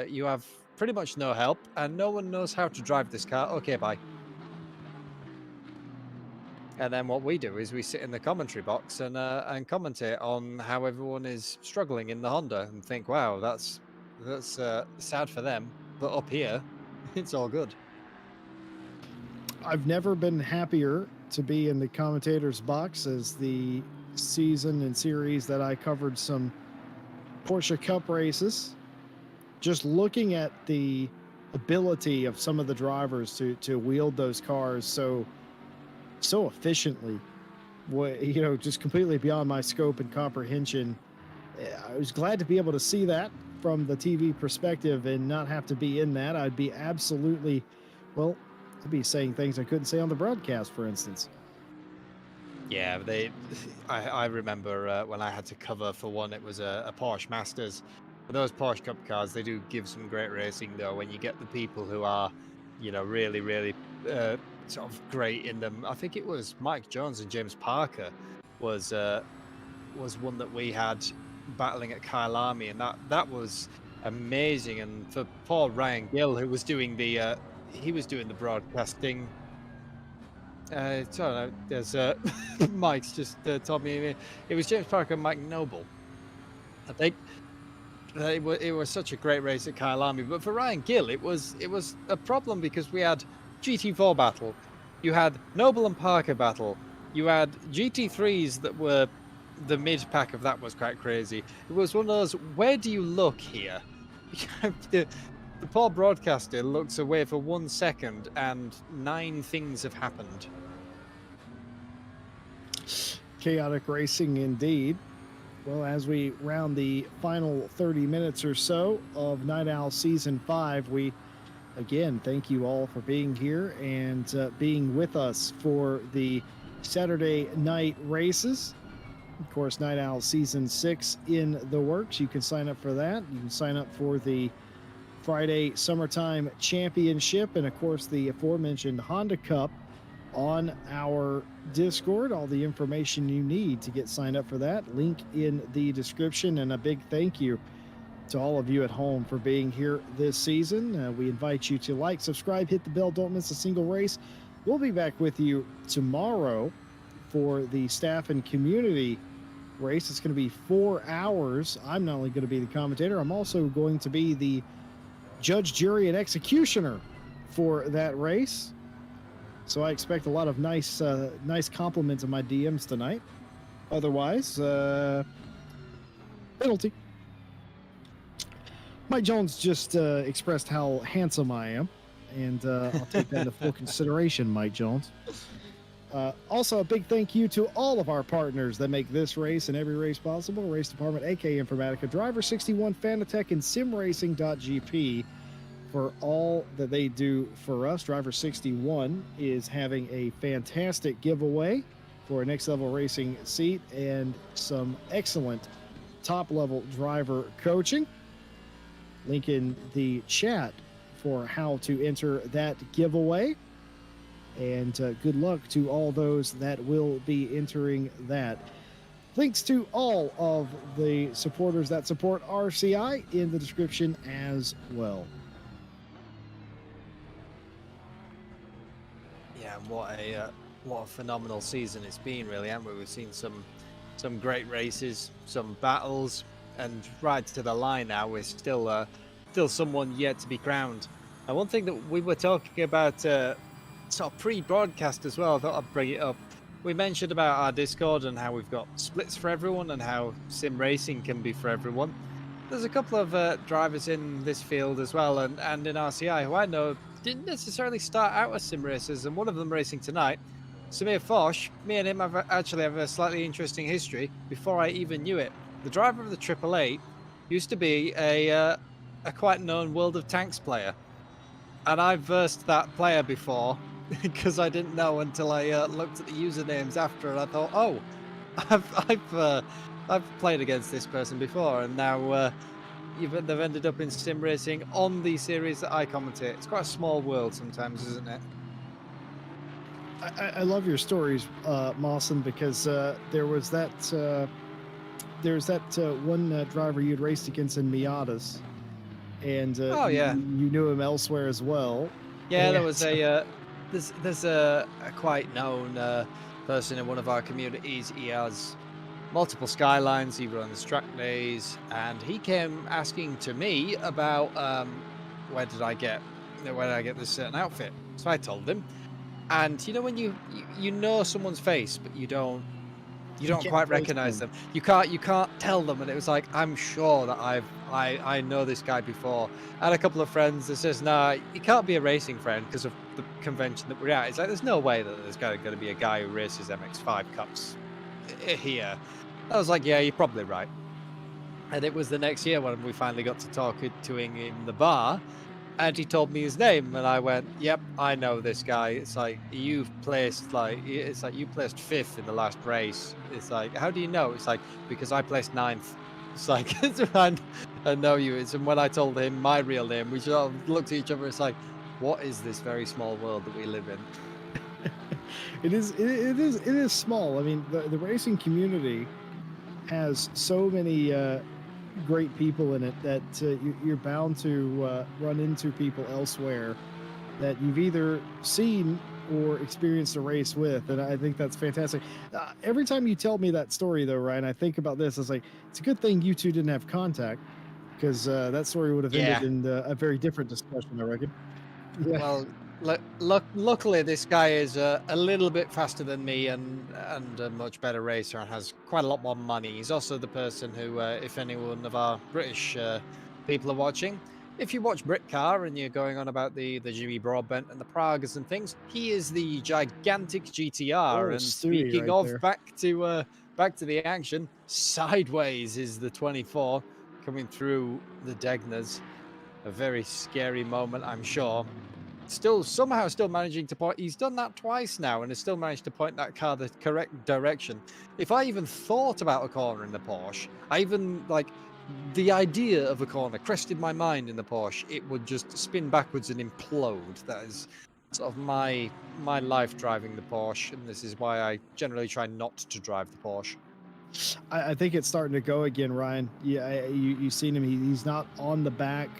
You have pretty much no help, and no one knows how to drive this car. Okay, bye. And then what we do is we sit in the commentary box and commentate on how everyone is struggling in the Honda and think, wow, that's sad for them, but up here, it's all good. I've never been happier to be in the commentator's box as the season and series that I covered some Porsche Cup races. Just looking at the ability of some of the drivers to wield those cars so efficiently, just completely beyond my scope and comprehension. I was glad to be able to see that from the TV perspective and not have to be in that. I'd be absolutely, well, I'd be saying things I couldn't say on the broadcast, for instance. Yeah, I remember when I had to cover for one, it was a Porsche Masters. For those Porsche Cup cars, they do give some great racing, though, when you get the people who are, really, really sort of great in them. I think it was Mike Jones and James Parker was one that we had battling at Kyalami, and that was amazing. And for poor Ryan Gill, who was doing the broadcasting. So there's Mike's just told me it was James Parker and Mike Noble. I think it was such a great race at Kyalami, but for Ryan Gill, it was a problem because we had GT4 battle, you had Noble and Parker battle, you had GT3s that were the mid pack of that was quite crazy. It was one of those, where do you look here? the poor broadcaster looks away for 1 second and 9 things have happened. Chaotic racing indeed. Well, as we round the final 30 minutes or so of Night Owl Season 5, we again thank you all for being here and being with us for the Saturday night races. Of course, Night Owl Season 6 in the works. You can sign up for that. You can sign up for the Friday Summertime Championship and, of course, the aforementioned Honda Cup on our Discord. All the information you need to get signed up for that, link in the description. And a big thank you to all of you at home for being here this season. We invite you to like, subscribe, hit the bell, don't miss a single race. We'll be back with you tomorrow for the staff and community race. It's going to be 4 hours. I'm not only going to be the commentator, I'm also going to be the judge, jury, and executioner for that race. So I expect a lot of nice compliments of my DMs tonight. Otherwise, penalty. Mike Jones just expressed how handsome I am, and I'll take that into full consideration, Mike Jones. Also, a big thank you to all of our partners that make this race and every race possible. Race Department, AK Informatica, Driver 61, Fanatec, and SimRacing.gp for all that they do for us. Driver 61 is having a fantastic giveaway for a next level racing seat and some excellent top level driver coaching. Link in the chat for how to enter that giveaway. And good luck to all those that will be entering that. Links to all of the supporters that support RCI in the description as well. Yeah, and what a phenomenal season it's been, really, haven't we? We've seen some great races, some battles, and right to the line now. We're still someone yet to be crowned. And one thing that we were talking about sort of pre-broadcast as well, I thought I'd bring it up. We mentioned about our Discord and how we've got splits for everyone and how sim racing can be for everyone. There's a couple of drivers in this field as well, and in RCI who I know didn't necessarily start out as sim racers, and one of them racing tonight, Samir Foch. Me and him actually have a slightly interesting history before I even knew it. The driver of the Triple Eight used to be a quite known World of Tanks player, and I've versed that player before because I didn't know until I looked at the usernames after, and I thought, oh, I've played against this person before, and now they've ended up in sim racing on the series that I commentate. It's quite a small world sometimes, isn't it? I love your stories, Mawson, because there's that one driver you'd raced against in Miatas, and Oh yeah, you knew him elsewhere as well. yeah. There And was a there's a quite known person in one of our communities. He has multiple skylines. He runs track days, and he came asking to me about where did I get this certain outfit. So I told him, and when you know someone's face, but you You don't can't quite place recognize them. them. You can't tell them, and it was like, I'm sure that I know this guy before. I had a couple of friends that says, "Nah, he can't be a racing friend because of the convention that we're at." It's like there's no way that there's going to be a guy who races MX5 cups here. I was like, yeah, you're probably right. And it was the next year when we finally got to talk to him in the bar, and he told me his name, and I went, "Yep, I know this guy." It's like it's like you placed fifth in the last race. It's like, how do you know? It's like because I placed ninth. It's like I know you. It's and when I told him my real name, we sort of looked at each other. It's like, what is this very small world that we live in? It is small. I mean, the racing community has so many great people in it that you're bound to run into people elsewhere that you've either seen or experienced a race with, and I think that's fantastic. Every time you tell me that story, though, Ryan, I think about this. It's like it's a good thing you two didn't have contact because that story would have ended Yeah. in a very different discussion, I reckon. Yeah. Well, luckily, this guy is a little bit faster than me and a much better racer and has quite a lot more money. He's also the person who, if any one of our British people are watching, if you watch Britcar and you're going on about the Jimmy Broadbent and the Pragas and things, he is the gigantic GTR. Oh, And Stewie, speaking right of, there. back to the action, sideways is the 24 coming through the Degners. A very scary moment, I'm sure. Still managing to point. He's done that twice now and has still managed to point that car the correct direction. If I even thought about a corner in the Porsche, I even like the idea of a corner crested my mind in the Porsche, it would just spin backwards and implode. That is sort of my life driving the Porsche, and this is why I generally try not to drive the Porsche. I think it's starting to go again, Ryan. Yeah, you've seen him. He's not on the back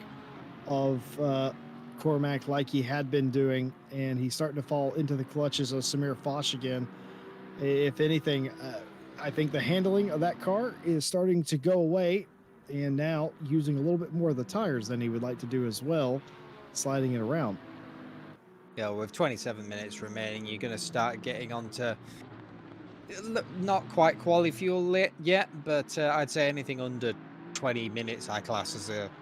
of Cormac like he had been doing, and he's starting to fall into the clutches of Samir Foch again. If anything, I think the handling of that car is starting to go away, and now using a little bit more of the tires than he would like to do as well, sliding it around. With 27 minutes remaining, you're going to start getting onto not quite quali fuel lit yet, but I'd say anything under 20 minutes I class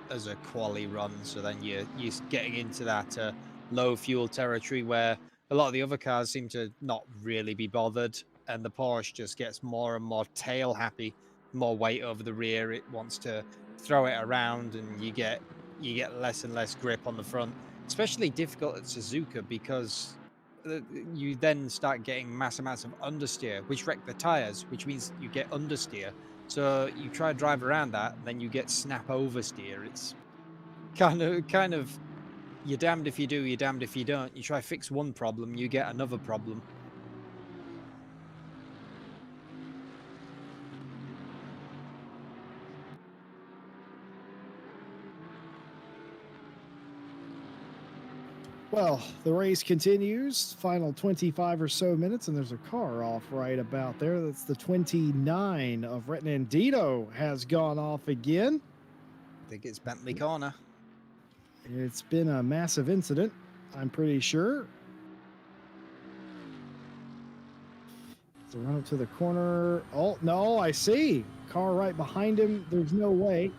as a quali run. So then you're getting into that low fuel territory where a lot of the other cars seem to not really be bothered, and the Porsche just gets more and more tail happy, more weight over the rear. It wants to throw it around, and you get less and less grip on the front. Especially difficult at Suzuka because you then start getting mass amounts of understeer, which wreck the tires, which means you get understeer. So you try to drive around that, and then you get snap oversteer. It's kind of you're damned if you do, you're damned if you don't. You try to fix one problem, you get another problem. Well, the race continues. Final 25 or so minutes, and there's a car off right about there. That's the 29 of Retnandito has gone off again. I think it's Bentley Corner. It's been a massive incident, I'm pretty sure. To run up to the corner. Oh, no, I see. Car right behind him. There's no way.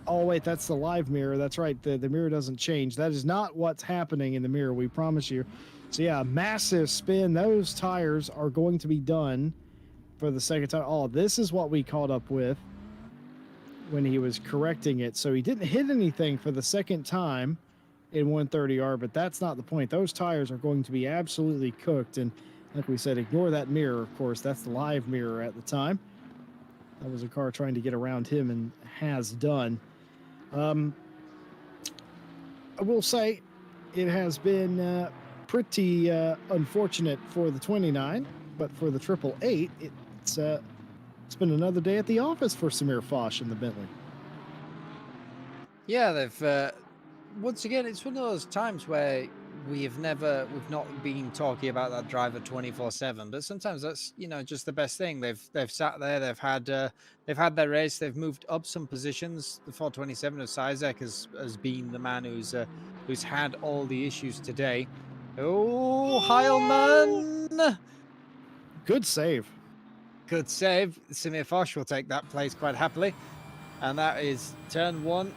Oh, wait, that's the live mirror. That's right. The mirror doesn't change. That is not what's happening in the mirror, we promise you. So, yeah, massive spin. Those tires are going to be done for the second time. Oh, this is what we caught up with when he was correcting it. So he didn't hit anything for the second time in 130R, but that's not the point. Those tires are going to be absolutely cooked. And like we said, ignore that mirror, of course. That's the live mirror at the time. That was a car trying to get around him and has done. I will say it has been pretty unfortunate for the 29, but for the 888, it's been another day at the office for Samir Foch in the Bentley. Yeah, they've once again, it's one of those times where we've not been talking about that driver 24/7, but sometimes that's, just the best thing. They've sat there, they've had their race, they've moved up some positions. The 427 of Sizek has been the man who's had all the issues today. Oh, Heilmann! Good save. Good save. Samir Foch will take that place quite happily. And that is turn one.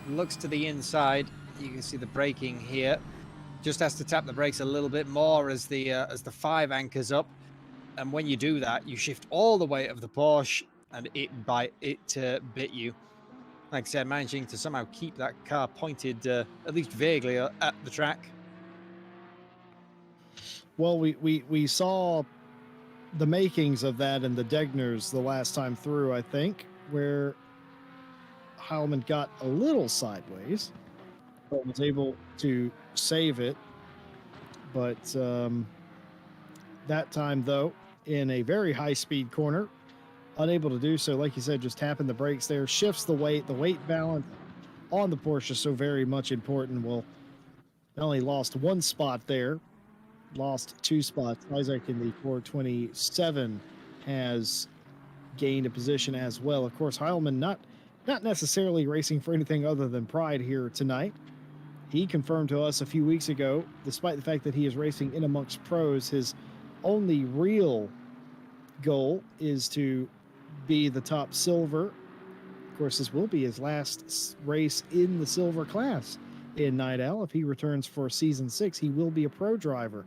Looks to the inside. You can see the braking here. Just has to tap the brakes a little bit more as the 5 anchors up. And when you do that, you shift all the weight of the Porsche and it bit you. Like I said, managing to somehow keep that car pointed at least vaguely at the track. Well, we saw the makings of that in the Degners the last time through, I think, where Heilmann got a little sideways, but was able to save it. But that time, though, in a very high-speed corner, unable to do so. Like you said, just tapping the brakes there, shifts the weight balance on the Porsche is so very much important. Well, not only lost one spot there, lost 2 spots. Isaac in the 427 has gained a position as well. Of course, Heilmann not necessarily racing for anything other than pride here tonight. He confirmed to us a few weeks ago, despite the fact that he is racing in amongst pros, his only real goal is to be the top silver. Of course, this will be his last race in the silver class in Night Owl. If he returns for season 6, he will be a pro driver,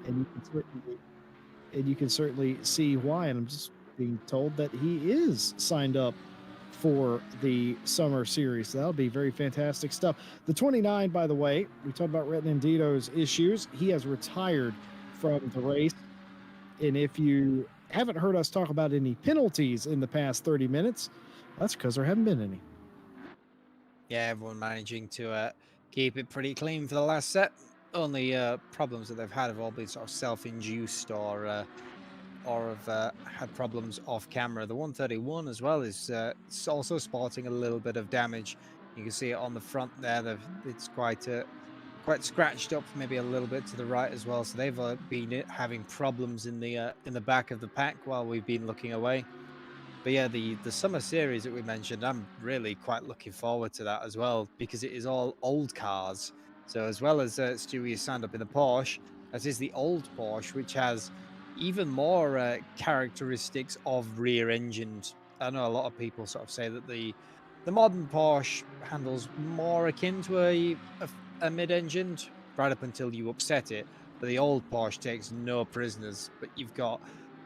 and you can certainly see why. And I'm just being told that he is signed up for the summer series. So that'll be very fantastic stuff. The 29, by the way, we talked about Retinandito's issues. He has retired from the race. And if you haven't heard us talk about any penalties in the past 30 minutes, that's because there haven't been any. Yeah, everyone managing to keep it pretty clean for the last set. Only problems that they've had have all been sort of self-induced or have had problems off camera. The 131 as well is also sporting a little bit of damage. You can see it on the front there. It's quite scratched up, maybe a little bit to the right as well. So they've been having problems in the back of the pack while we've been looking away. But yeah, the summer series that we mentioned, I'm really quite looking forward to that as well, because it is all old cars. So as well as Stewie is signed up in the Porsche, as is the old Porsche, which has even more characteristics of rear-engined. I know a lot of people sort of say that the modern Porsche handles more akin to a mid-engined, right up until you upset it. But the old Porsche takes no prisoners. But you've got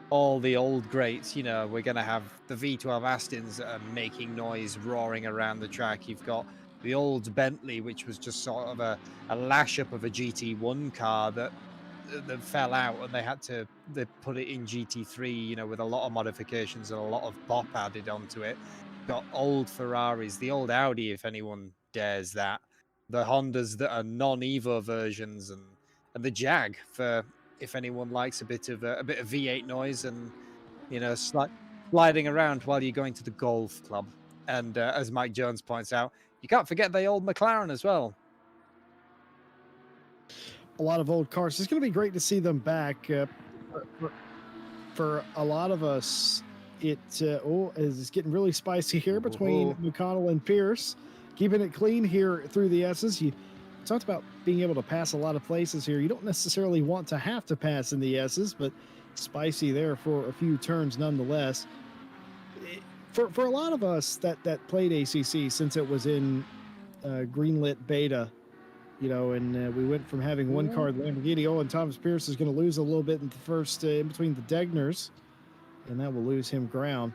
all the old greats. We're going to have the V12 Astons that are making noise, roaring around the track. You've got the old Bentley, which was just sort of a lash up of a GT1 car that fell out, and they put it in GT3, with a lot of modifications and a lot of bop added onto it. Got old Ferraris, the old Audi, if anyone dares that, the Hondas that are non-Evo versions, and the Jag for if anyone likes a bit of V8 noise and sliding around while you're going to the golf club. And as Mike Jones points out, you can't forget the old McLaren as well. A lot of old cars. It's going to be great to see them back. For a lot of us, it's getting really spicy here between McConnell and Pierce. Keeping it clean here through the S's. You talked about being able to pass a lot of places here. You don't necessarily want to have to pass in the S's, but spicy there for a few turns nonetheless. For a lot of us that played ACC, since it was in greenlit beta, and we went from having one car, the Lamborghini. Oh, and Thomas Pierce is going to lose a little bit in the first in between the Degners, and that will lose him ground.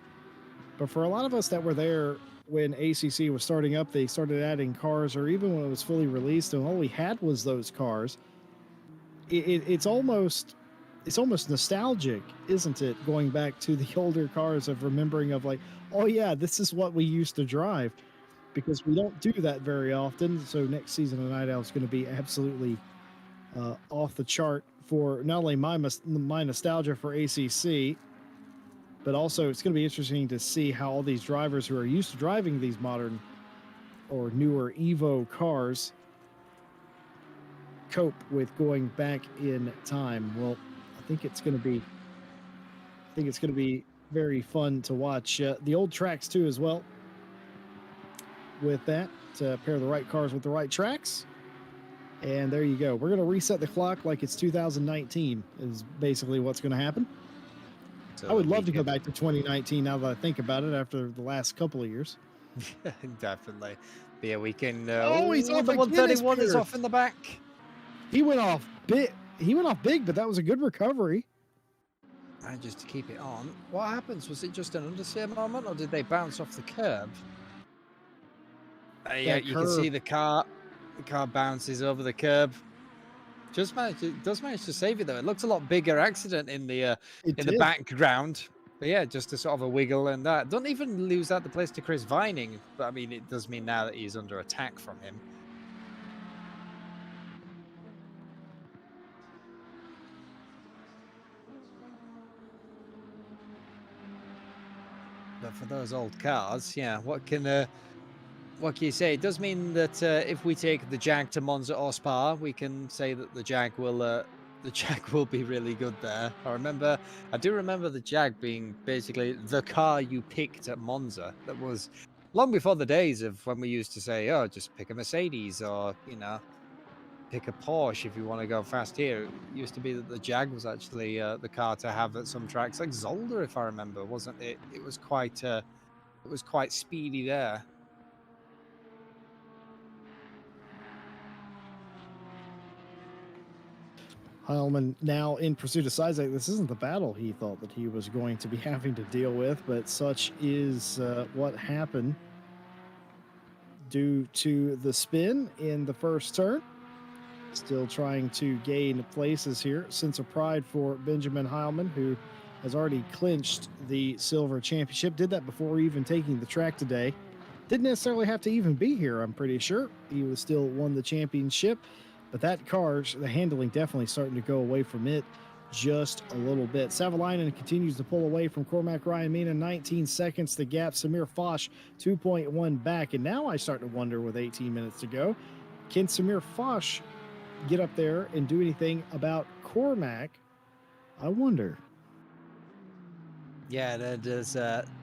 But for a lot of us that were there when ACC was starting up, they started adding cars, or even when it was fully released, and all we had was those cars. It's almost nostalgic, isn't it? Going back to the older cars, of remembering of like, oh yeah, this is what we used to drive. Because we don't do that very often. So next season of Night Owl is going to be absolutely off the chart for not only my nostalgia for ACC, but also it's going to be interesting to see how all these drivers who are used to driving these modern or newer Evo cars cope with going back in time? Well, I think it's going to be very fun to watch the old tracks too as well. With that, to pair the right cars with the right tracks. And there you go. We're going to reset the clock like it's 2019 is basically what's going to happen. So I would that love we to go can back to 2019 now that I think about it after the last couple of years. definitely. But yeah, we can. Oh, he's off The again, his 131 is Pierce. off in the back. He went off big. He went off big, but that was a good recovery. And just to keep it on, what happens? Was it just an understeer moment, or did they bounce off the curb? Yeah, you can see the car. The car bounces over the curb. Does manage to save it though. It looks a lot bigger accident in the background. But yeah, just a sort of a wiggle and that. Don't even lose out the place to Chris Vining. But I mean, it does mean now that he's under attack from him. But for those old cars, yeah, what can you say? It does mean that if we take the Jag to Monza or Spa, we can say that the Jag will be really good there. I do remember the Jag being basically the car you picked at Monza. That was long before the days of when we used to say, oh, just pick a Mercedes or, pick a Porsche if you want to go fast here. It used to be that the Jag was actually the car to have at some tracks, like Zolder, if I remember, wasn't it? It was quite speedy there. Heilman now in pursuit of Sizek. This isn't the battle he thought that he was going to be having to deal with, but such is what happened due to the spin in the first turn. Still trying to gain places here. Sense of pride for Benjamin Heilman, who has already clinched the silver championship. Did that before even taking the track today. Didn't necessarily have to even be here, I'm pretty sure. He was still won the championship. But that car, the handling definitely starting to go away from it just a little bit. Savalainen continues to pull away from Cormac Ryan Mina. 19 seconds the gap. Samir Foch 2.1 back. And now I start to wonder with 18 minutes to go, can Samir Foch get up there and do anything about Cormac? I wonder. Yeah, there's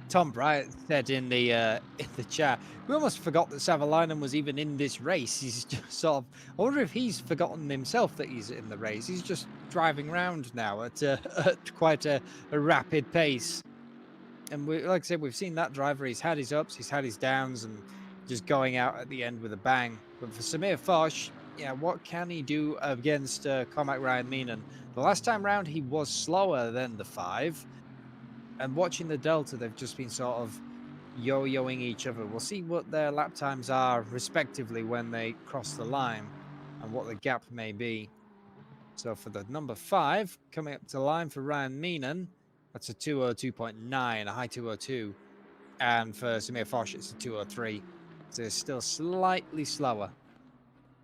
Tom Bryant said in the chat, we almost forgot that Savalainen was even in this race. He's just sort of, I wonder if he's forgotten himself that he's in the race. He's just driving around now at quite a rapid pace. And like I said, we've seen that driver. He's had his ups, he's had his downs, and just going out at the end with a bang. But for Samir Foch, yeah, what can he do against Cormac Ryan Meenan? The last time round, he was slower than the 5. And watching the Delta, they've just been sort of yo-yoing each other. We'll see what their lap times are, respectively, when they cross the line and what the gap may be. So for the number 5, coming up to the line for Ryan Meenan, that's a 202.9, a high 202. And for Samir Foch, it's a 203. So it's still slightly slower.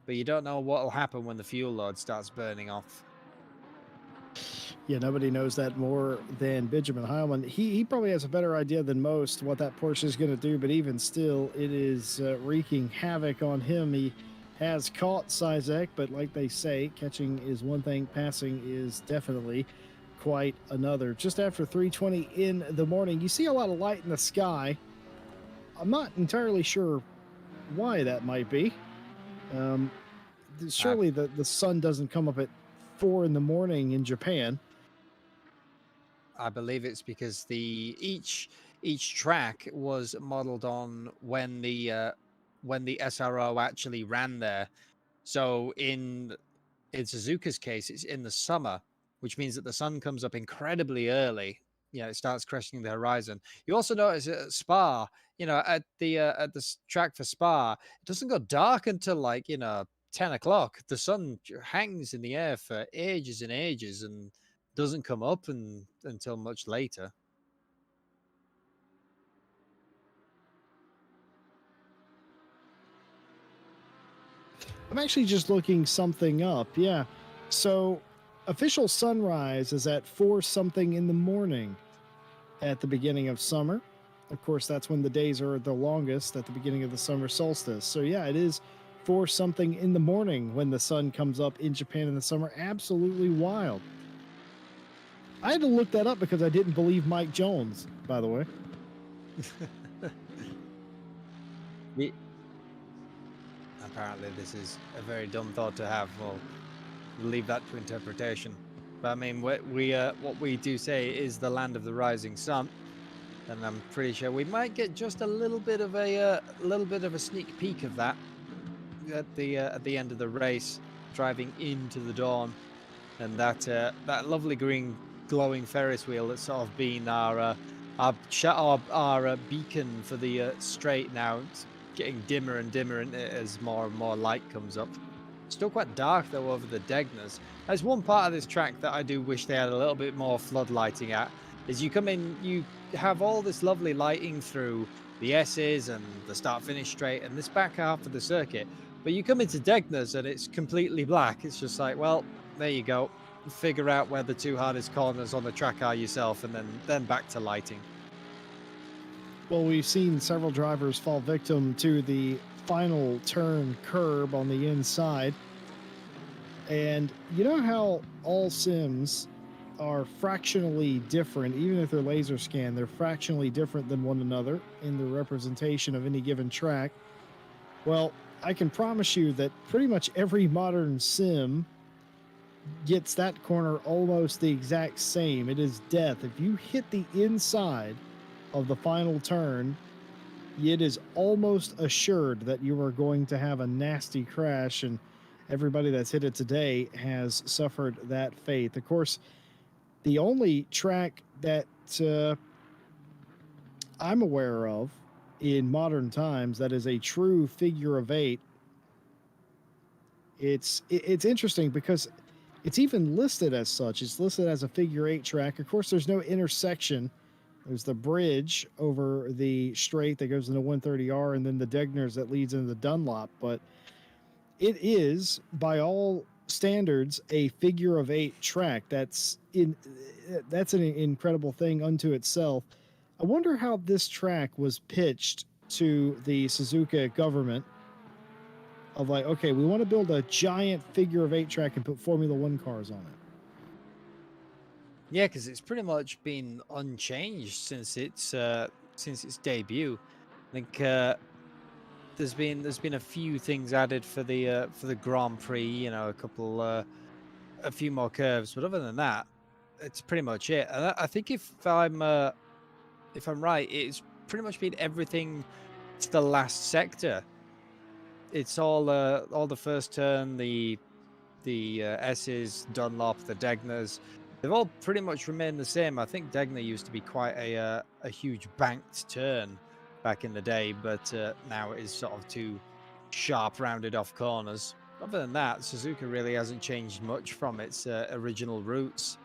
But you don't know what will happen when the fuel load starts burning off. Yeah, nobody knows that more than Benjamin Heilman. He probably has a better idea than most what that Porsche is going to do, but even still, it is wreaking havoc on him. He has caught Sizek, but like they say, catching is one thing, passing is definitely quite another. Just after 3:20 in the morning, you see a lot of light in the sky. I'm not entirely sure why that might be. Surely the sun doesn't come up at 4 in the morning in Japan. I believe it's because each track was modeled on when the SRO actually ran there. So in Suzuka's case, it's in the summer, which means that the sun comes up incredibly early. It starts cresting the horizon. You also notice at Spa, at the track for Spa, it doesn't go dark until 10 o'clock. The sun hangs in the air for ages and ages and doesn't come up until much later. I'm actually just looking something up. Yeah. So official sunrise is at 4 something in the morning at the beginning of summer. Of course, that's when the days are the longest at the beginning of the summer solstice. So yeah, it is for something in the morning when the sun comes up in Japan in the summer. Absolutely wild. I had to look that up because I didn't believe Mike Jones, by the way. Ye- Apparently, this is a very dumb thought to have. We'll leave that to interpretation. But I mean, what we do say is the land of the rising sun, and I'm pretty sure we might get just a little bit of a sneak peek of that at the end of the race, driving into the dawn, and that lovely green glowing Ferris wheel that's sort of been our beacon for the straight now. It's getting dimmer and dimmer as more and more light comes up. Still quite dark though over the Degnas. There's one part of this track that I do wish they had a little bit more flood lighting at. Is you come in, you have all this lovely lighting through the S's and the start-finish straight and this back half of the circuit, but you come into Degnas and it's completely black. It's just like, well, there you go. Figure out where the two hardest corners on the track are yourself, and then back to lighting. Well, we've seen several drivers fall victim to the final turn curb on the inside. And you know how all sims are fractionally different, even if they're laser scanned, they're fractionally different than one another in the representation of any given track. Well, I can promise you that pretty much every modern sim gets that corner almost the exact same. It is death. If you hit the inside of the final turn, it is almost assured that you are going to have a nasty crash, and everybody that's hit it today has suffered that fate. Of course, the only track that I'm aware of in modern times that is a true figure of eight, it's interesting because it's even listed as such. It's listed as a figure eight track. Of course, there's no intersection. There's the bridge over the straight that goes into 130R, and then the Degners that leads into the Dunlop. But it is, by all standards, a figure of eight track. That's an incredible thing unto itself. I wonder how this track was pitched to the Suzuka government. Of like, okay, we want to build a giant figure of eight track and put Formula One cars on it. Yeah, because it's pretty much been unchanged since its debut. I think there's been a few things added for the Grand Prix. You know, a few more curves, but other than that, it's pretty much it. And I think if I'm right, it's pretty much been everything to the last sector. It's all the first turn, the S's, Dunlop, the Degners. They've all pretty much remained the same. I think Degner used to be quite a huge banked turn back in the day, but now it is sort of two sharp, rounded off corners. Other than that, Suzuka really hasn't changed much from its original roots.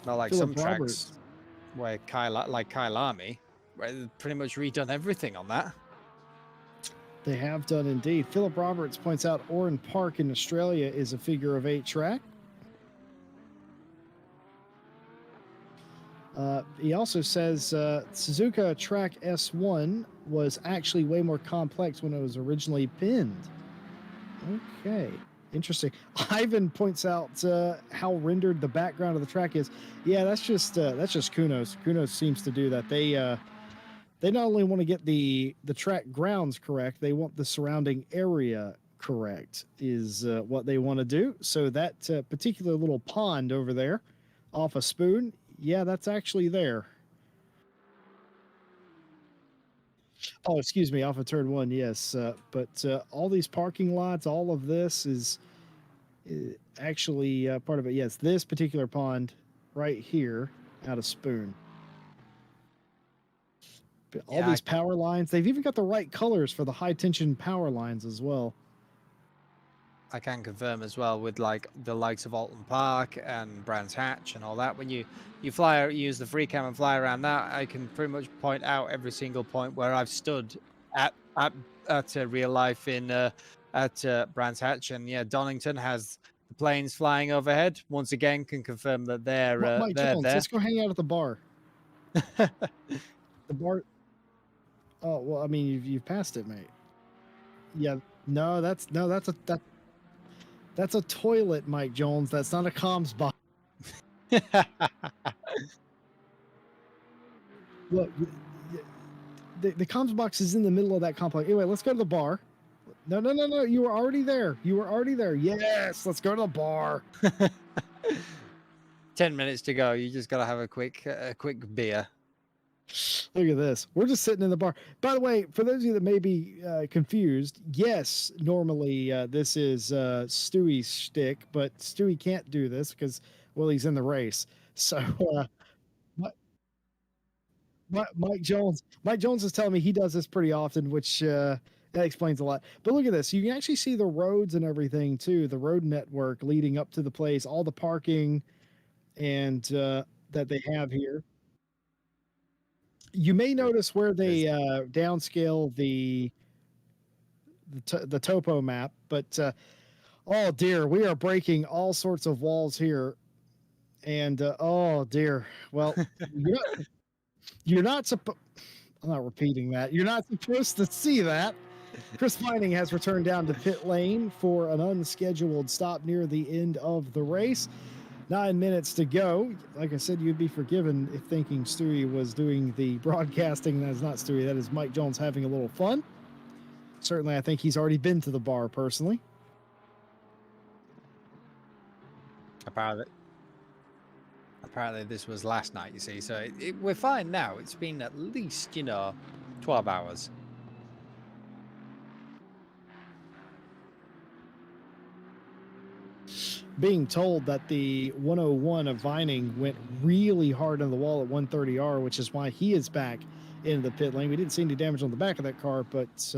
Not like Philip some Roberts. tracks where Kailami, where they've pretty much redone everything on that. They have done indeed. Philip Roberts points out Oran Park in Australia is a figure of eight track. He also says Suzuka Track S1 was actually way more complex when it was originally pinned. Okay, interesting. Ivan points out how rendered the background of the track is. Yeah, that's just Kunos. Kunos seems to do that. They not only want to get the track grounds correct, they want the surrounding area correct is what they want to do. So that particular little pond over there off a spoon, yeah, that's actually there. Oh, excuse me, off of turn one, yes. But all these parking lots, all of this is actually part of it. Yes, this particular pond right here out of spoon. All Yeah, these power lines. They've even got the right colors for the high tension power lines as well. I can confirm as well with like the likes of Alton Park and Brands Hatch and all that. When you use the free cam and fly around that, I can pretty much point out every single point where I've stood at real life in at Brands Hatch. And yeah, Donington has the planes flying overhead. Once again, can confirm that Mike they're Jones, there. let's go hang out at the bar. The bar. Oh well, I mean you've passed it, mate. Yeah, no, that's a toilet, Mike Jones. That's not a comms box. Look, the comms box is in the middle of that complex. Anyway, let's go to the bar. No, no, no, no. You were already there. You were already there. Yes, let's go to the bar. 10 minutes to go. You just got to have a quick beer. Look at this. We're just sitting in the bar. By the way, for those of you that may be confused, yes, normally this is Stewie's shtick, but Stewie can't do this because, well, he's in the race. So Mi- Mike Jones is telling me he does this pretty often, which that explains a lot. But look at this. You can actually see the roads and everything too, the road network leading up to the place, all the parking and that they have here. You may notice where they downscale the topo map, but oh dear, we are breaking all sorts of walls here, and oh dear. Well, you're not supposed. I'm not repeating that. You're not supposed to see that. Chris Vining has returned down to pit lane for an unscheduled stop near the end of the race. 9 minutes to go. Like I said, you'd be forgiven if thinking Stewie was doing the broadcasting. That is not Stewie. That is Mike Jones having a little fun. Certainly, I think he's already been to the bar personally. Apparently this was last night, you see. So we're fine now. It's been at least, 12 hours. Being told that the 101 of Vining went really hard on the wall at 130R, which is why he is back into the pit lane. We didn't see any damage on the back of that car, but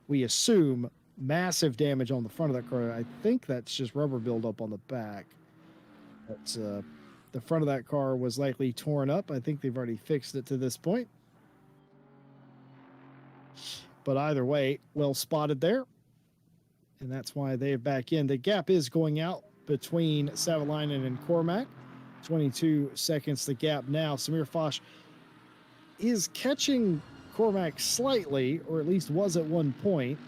we assume massive damage on the front of that car. I think that's just rubber buildup on the back. But the front of that car was likely torn up. I think they've already fixed it to this point. But either way, well spotted there. And that's why they're back in. The gap is going out between Savalainen and Cormac. 22 seconds the gap now. Samir Foch is catching Cormac slightly, or at least was at one point.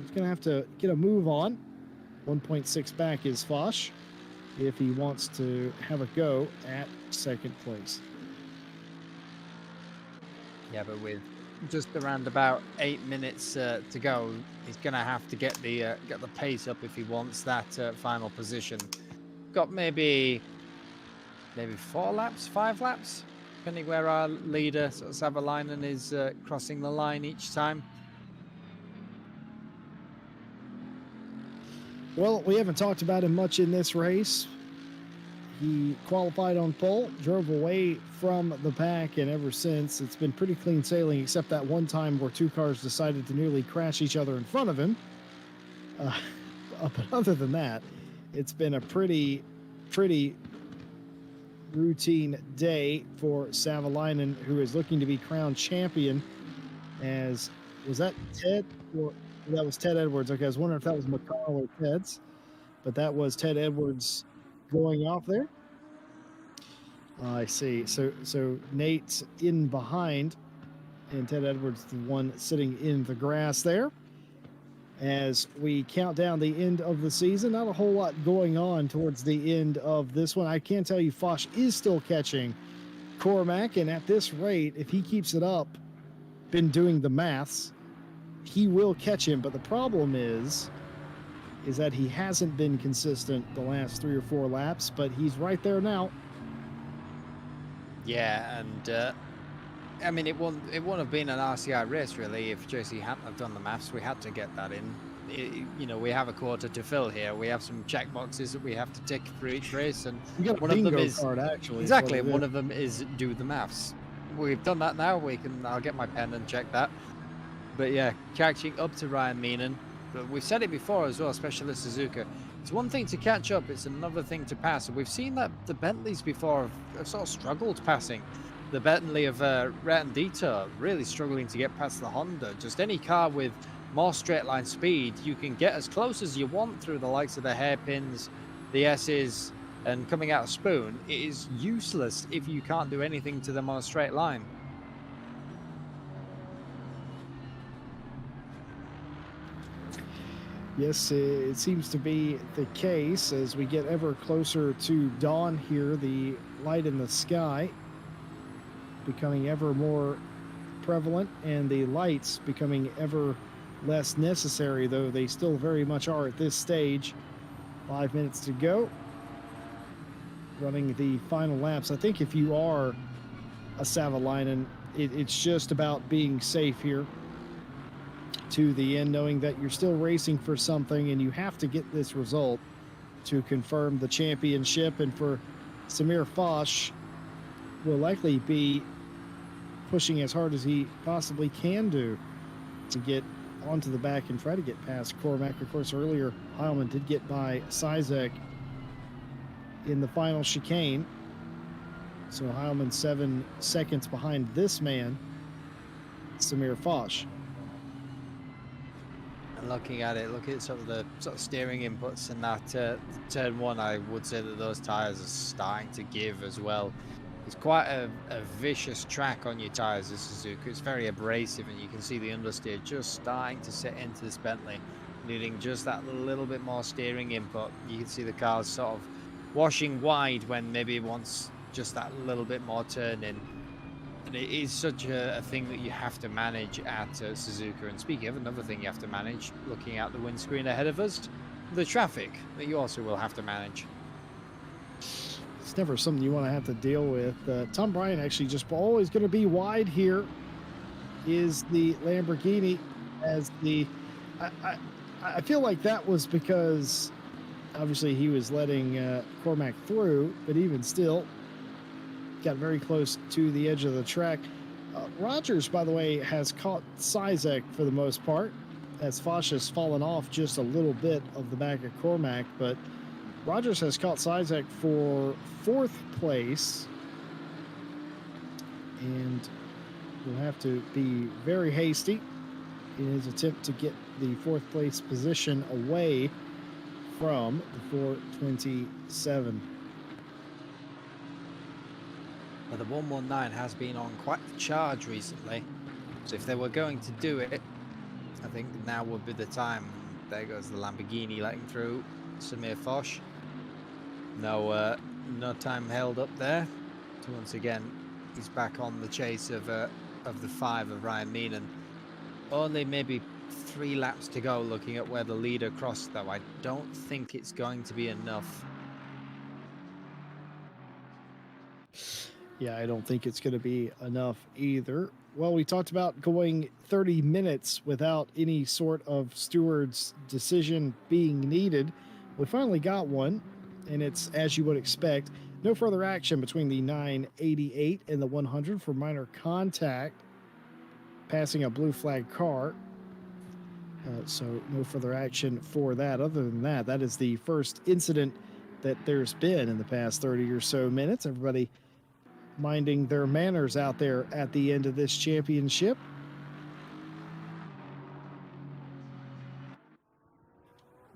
He's going to have to get a move on. 1.6 back is Foch if he wants to have a go at second place. Yeah, but with just around about 8 minutes to go, he's going to have to get the pace up if he wants that final position. Got maybe 4 laps, 5 laps, depending where our leader, sort of Savalainen, is crossing the line each time. Well, we haven't talked about him much in this race. He qualified on pole, drove away from the pack, and ever since it's been pretty clean sailing, except that one time where 2 cars decided to nearly crash each other in front of him. But other than that, it's been a pretty routine day for Savalainen, who is looking to be crowned champion. As was that Ted? Or that was Ted Edwards. Okay, I was wondering if that was McConnell or Ted's, but that was Ted Edwards going off there. I see. So Nate's in behind, and Ted Edwards the one sitting in the grass there. As we count down the end of the season, not a whole lot going on towards the end of this one. I can tell you Foch is still catching Cormac, and at this rate, if he keeps it up, been doing the maths, he will catch him. But the problem is that he hasn't been consistent the last 3 or 4 laps, but he's right there now. Yeah, and I mean, it wouldn't have been an RCI race really if JC hadn't have done the maths. We had to get that in. We have a quarter to fill here. We have some check boxes that we have to tick for each race, and You got a one of them bingo is card, actually. exactly. One of them is do the maths. We've done that now. I'll get my pen and check that. But yeah, catching up to Ryan Meenan. But we've said it before as well, especially the Suzuka. It's one thing to catch up, it's another thing to pass. And we've seen that the Bentleys before have sort of struggled passing. The Bentley of Rhett Dieter really struggling to get past the Honda. Just any car with more straight line speed, you can get as close as you want through the likes of the hairpins, the S's, and coming out of Spoon. It is useless if you can't do anything to them on a straight line. Yes, it seems to be the case as we get ever closer to dawn here. The light in the sky becoming ever more prevalent, and the lights becoming ever less necessary, though they still very much are at this stage. 5 minutes to go. Running the final laps. I think if you are a Savalainen, it's just about being safe here to the end, knowing that you're still racing for something and you have to get this result to confirm the championship. And for Samir Foch, will likely be pushing as hard as he possibly can do to get onto the back and try to get past Cormac. Of course, earlier Heilman did get by Sizek in the final chicane. So Heilman 7 seconds behind this man, Samir Foch. And looking at it, look at some of the sort of steering inputs in that turn one. I would say that those tires are starting to give as well. It's quite a vicious track on your tires, this Suzuka. It's very abrasive, and you can see the understeer just starting to set into this Bentley, needing just that little bit more steering input. You can see the cars sort of washing wide when maybe it wants just that little bit more turn in. And it is such a thing that you have to manage at Suzuka. And speaking of another thing you have to manage, looking out the windscreen ahead of us, the traffic that you also will have to manage. It's never something you want to have to deal with. Tom Bryan actually just always going to be wide here. Is the Lamborghini as the... I feel like that was because obviously he was letting Cormac through, but even still got very close to the edge of the track. Rogers, by the way, has caught Sizek for the most part, as Foch has fallen off just a little bit of the back of Cormac, but Rogers has caught Sizek for 4th place, and will have to be very hasty in his attempt to get the 4th place position away from the 427. But the 119 has been on quite the charge recently, so if they were going to do it, I think now would be the time. There goes the Lamborghini letting through Samir Foch. No time held up there. So once again, he's back on the chase of the 5 of Ryan Meenan. Only maybe 3 laps to go, looking at where the leader crossed, though. I don't think it's going to be enough. Yeah, I don't think it's going to be enough either. Well, we talked about going 30 minutes without any sort of steward's decision being needed. We finally got one, and it's as you would expect. No further action between the 988 and the 100 for minor contact, passing a blue flag car. So no further action for that. Other than that, that is the first incident that there's been in the past 30 or so minutes. Everybody minding their manners out there at the end of this championship.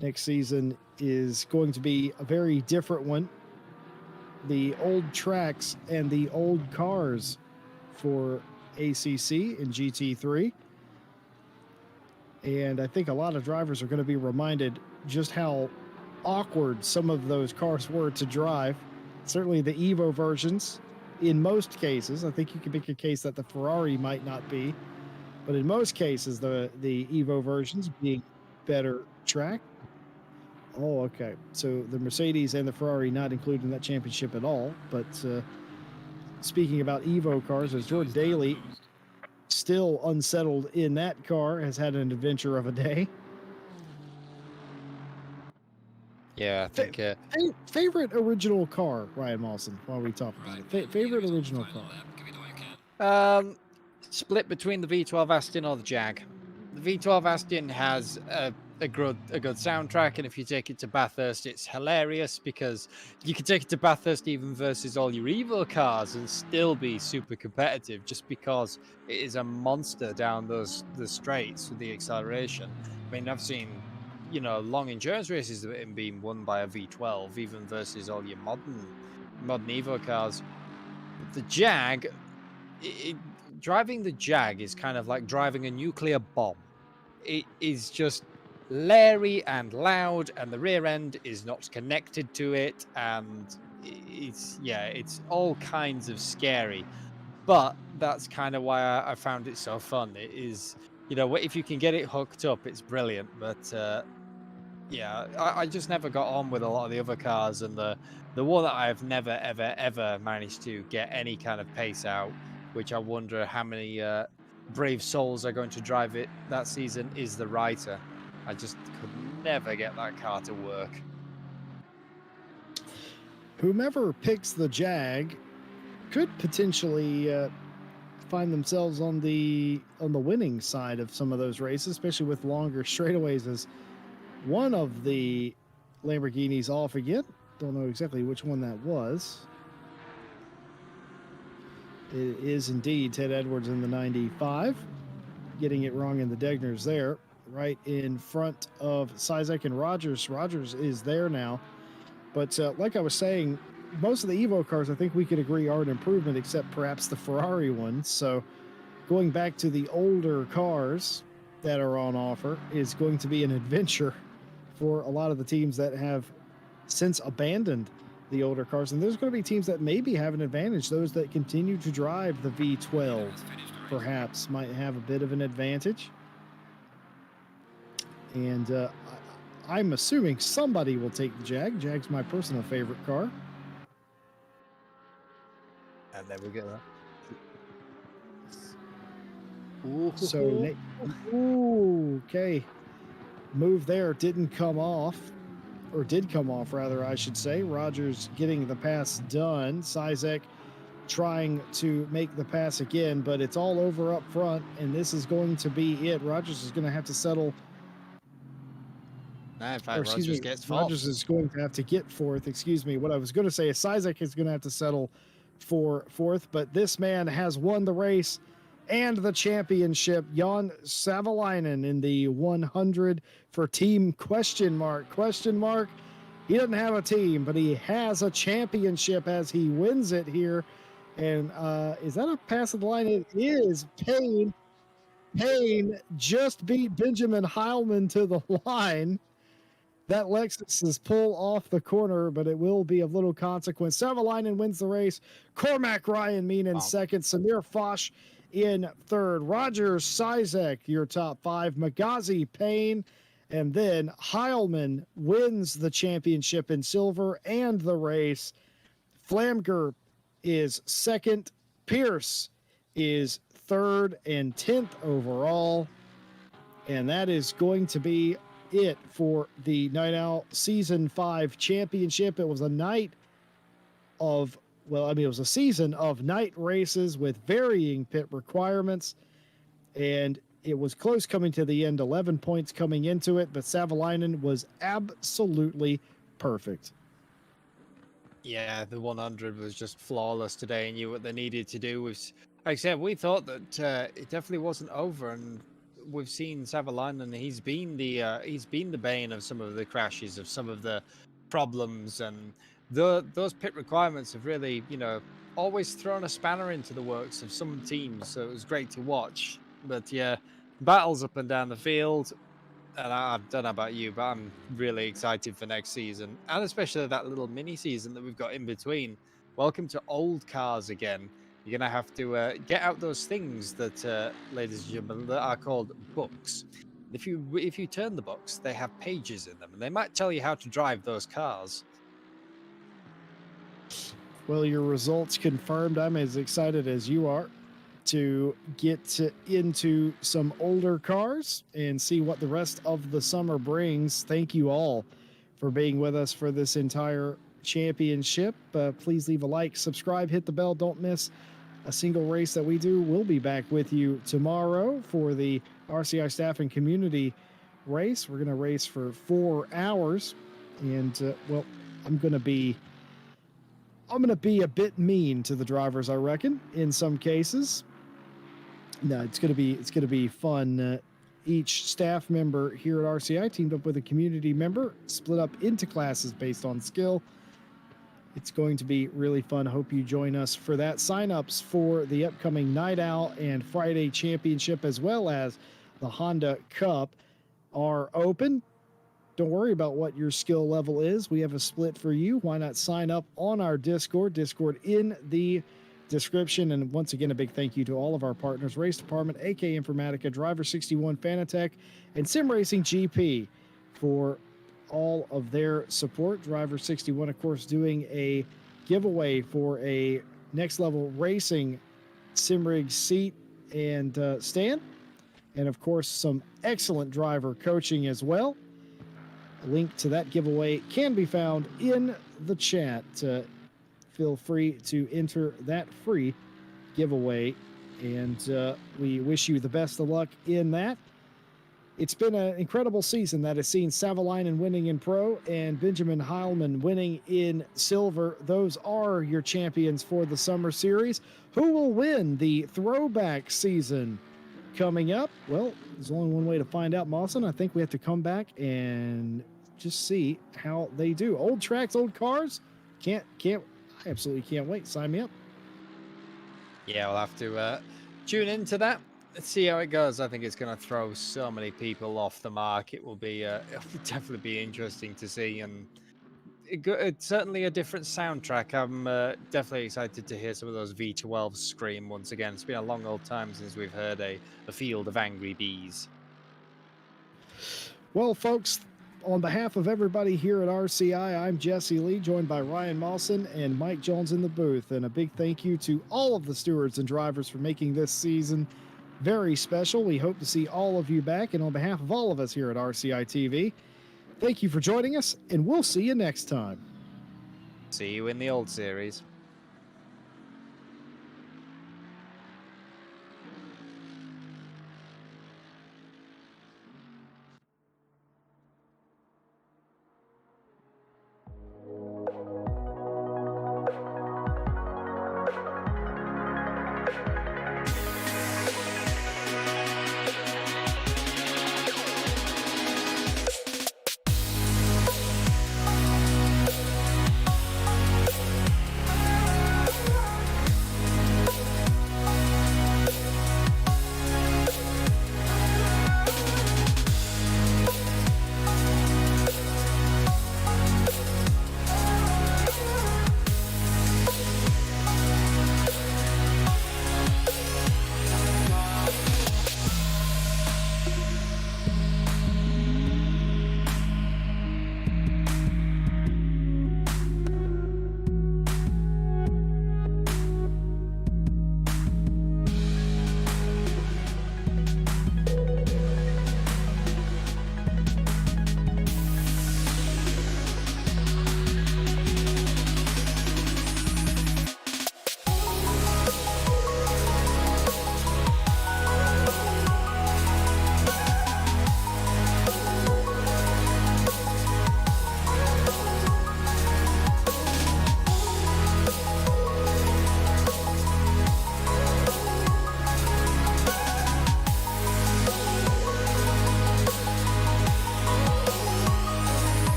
Next season is going to be a very different one. The old tracks and the old cars for ACC and GT3. And I think a lot of drivers are going to be reminded just how awkward some of those cars were to drive. Certainly the Evo versions. In most cases, I think you can make a case that the Ferrari might not be, but in most cases, the Evo versions being better track. Oh, okay. So the Mercedes and the Ferrari not included in that championship at all. But speaking about Evo cars, as Jordan Daly, still unsettled in that car, has had an adventure of a day. Yeah, I think... favorite original car, Ryan Mawson, while we talk about it. Favorite original car? Split between the V12 Aston or the Jag. The V12 Aston has a good soundtrack, and if you take it to Bathurst, it's hilarious because you can take it to Bathurst even versus all your Evo cars and still be super competitive, just because it is a monster down the straights with the acceleration. I mean, I've seen, you know, long endurance races that have been won by a V12, even versus all your modern Evo cars. The Jag, driving the Jag is kind of like driving a nuclear bomb. It is just leery and loud, and the rear end is not connected to it, and it's all kinds of scary. But that's kind of why I found it so fun. It is, if you can get it hooked up, it's brilliant. But yeah, I just never got on with a lot of the other cars, and the one that I've never ever ever managed to get any kind of pace out, which I wonder how many brave souls are going to drive it that season, is the Writer. I just could never get that car to work. Whomever picks the Jag could potentially find themselves on the winning side of some of those races, especially with longer straightaways. As one of the Lamborghinis off again. Don't know exactly which one that was. It is indeed Ted Edwards in the 95. Getting it wrong in the Degners there, right in front of Sizek and Rogers. Rogers is there now. But like I was saying, most of the Evo cars, I think we could agree, are an improvement, except perhaps the Ferrari ones. So going back to the older cars that are on offer is going to be an adventure for a lot of the teams that have since abandoned the older cars. And there's going to be teams that maybe have an advantage. Those that continue to drive the V12 perhaps might have a bit of an advantage. And I'm assuming somebody will take the Jag. Jag's my personal favorite car. And there we go. So, okay. Move there didn't come off, or did come off, rather, I should say. Rogers getting the pass done. Sizek trying to make the pass again, but it's all over up front, and this is going to be it. Rogers is going to have to settle. No, in fact, Rogers gets fourth. Rogers is going to have to get fourth. Excuse me. What I was going to say is Sizek is going to have to settle for fourth, but this man has won the race and the championship. Jan Savalainen in the 100 for team question mark. He doesn't have a team, but he has a championship as he wins it here. And is that a pass of the line? It is. Payne just beat Benjamin Heilman to the line. That Lexus is pull off the corner, but it will be of little consequence. Savalainen wins the race. Cormac Ryan Mean in second. Samir Foch in third. Rogers, Sizek, your top five. Magazi, Payne, and then Heilman wins the championship in silver and the race. Flamger is second. Pierce is third and 10th overall. And that is going to be it for the Night Owl Season 5 Championship. It was a night of, it was a season of night races with varying pit requirements, and it was close coming to the end, 11 points coming into it, but Savalainen was absolutely perfect. Yeah, the 100 was just flawless today and knew what they needed to do. Like I said, we thought that it definitely wasn't over, and we've seen Savalainen. He's been the bane of some of the crashes, of some of the problems, and those pit requirements have really, always thrown a spanner into the works of some teams. So it was great to watch. But yeah, battles up and down the field. And I don't know about you, but I'm really excited for next season, and especially that little mini season that we've got in between. Welcome to old cars again. You're going to have to get out those things that, ladies and gentlemen, that are called books. If you turn the books, they have pages in them, and they might tell you how to drive those cars. Well, your results confirmed. I'm as excited as you are to get into some older cars and see what the rest of the summer brings. Thank you all for being with us for this entire championship. Please leave a like, subscribe, hit the bell. Don't miss a single race that we do. We'll be back with you tomorrow for the RCI staff and community race. We're going to race for 4 hours, and I'm going to be a bit mean to the drivers, I reckon, in some cases. No, it's going to be fun. Each staff member here at RCI teamed up with a community member, split up into classes based on skill. It's going to be really fun. Hope you join us for that. Signups for the upcoming Night Owl and Friday Championship, as well as the Honda Cup, are open. Don't worry about what your skill level is. We have a split for you. Why not sign up on our Discord? Discord in the description. And once again, a big thank you to all of our partners: Race Department, AK Informatica, Driver 61, Fanatec, and Sim Racing GP for all of their support. Driver 61, of course, doing a giveaway for a next level racing sim rig seat and stand. And of course, some excellent driver coaching as well. A link to that giveaway can be found in the chat. Feel free to enter that free giveaway, and we wish you the best of luck in that. It's been an incredible season that has seen Savalainen winning in Pro and Benjamin Heilman winning in Silver. Those are your champions for the Summer Series. Who will win the Throwback season coming up? Well, there's only one way to find out, Mawson. I think we have to come back and just see how they do. Old tracks, old cars. I absolutely can't wait. Sign me up. Yeah, we'll have to tune into that. Let's see how it goes. I think it's going to throw so many people off the mark. It will be it'll definitely be interesting to see, and it's certainly a different soundtrack. I'm definitely excited to hear some of those V12s scream once again. It's been a long old time since we've heard a field of angry bees. Well, folks, on behalf of everybody here at RCI, I'm Jesse Lee, joined by Ryan Mawson and Mike Jones in the booth. And a big thank you to all of the stewards and drivers for making this season very special. We hope to see all of you back. And on behalf of all of us here at RCI TV, thank you for joining us, and we'll see you next time. See you in the old series.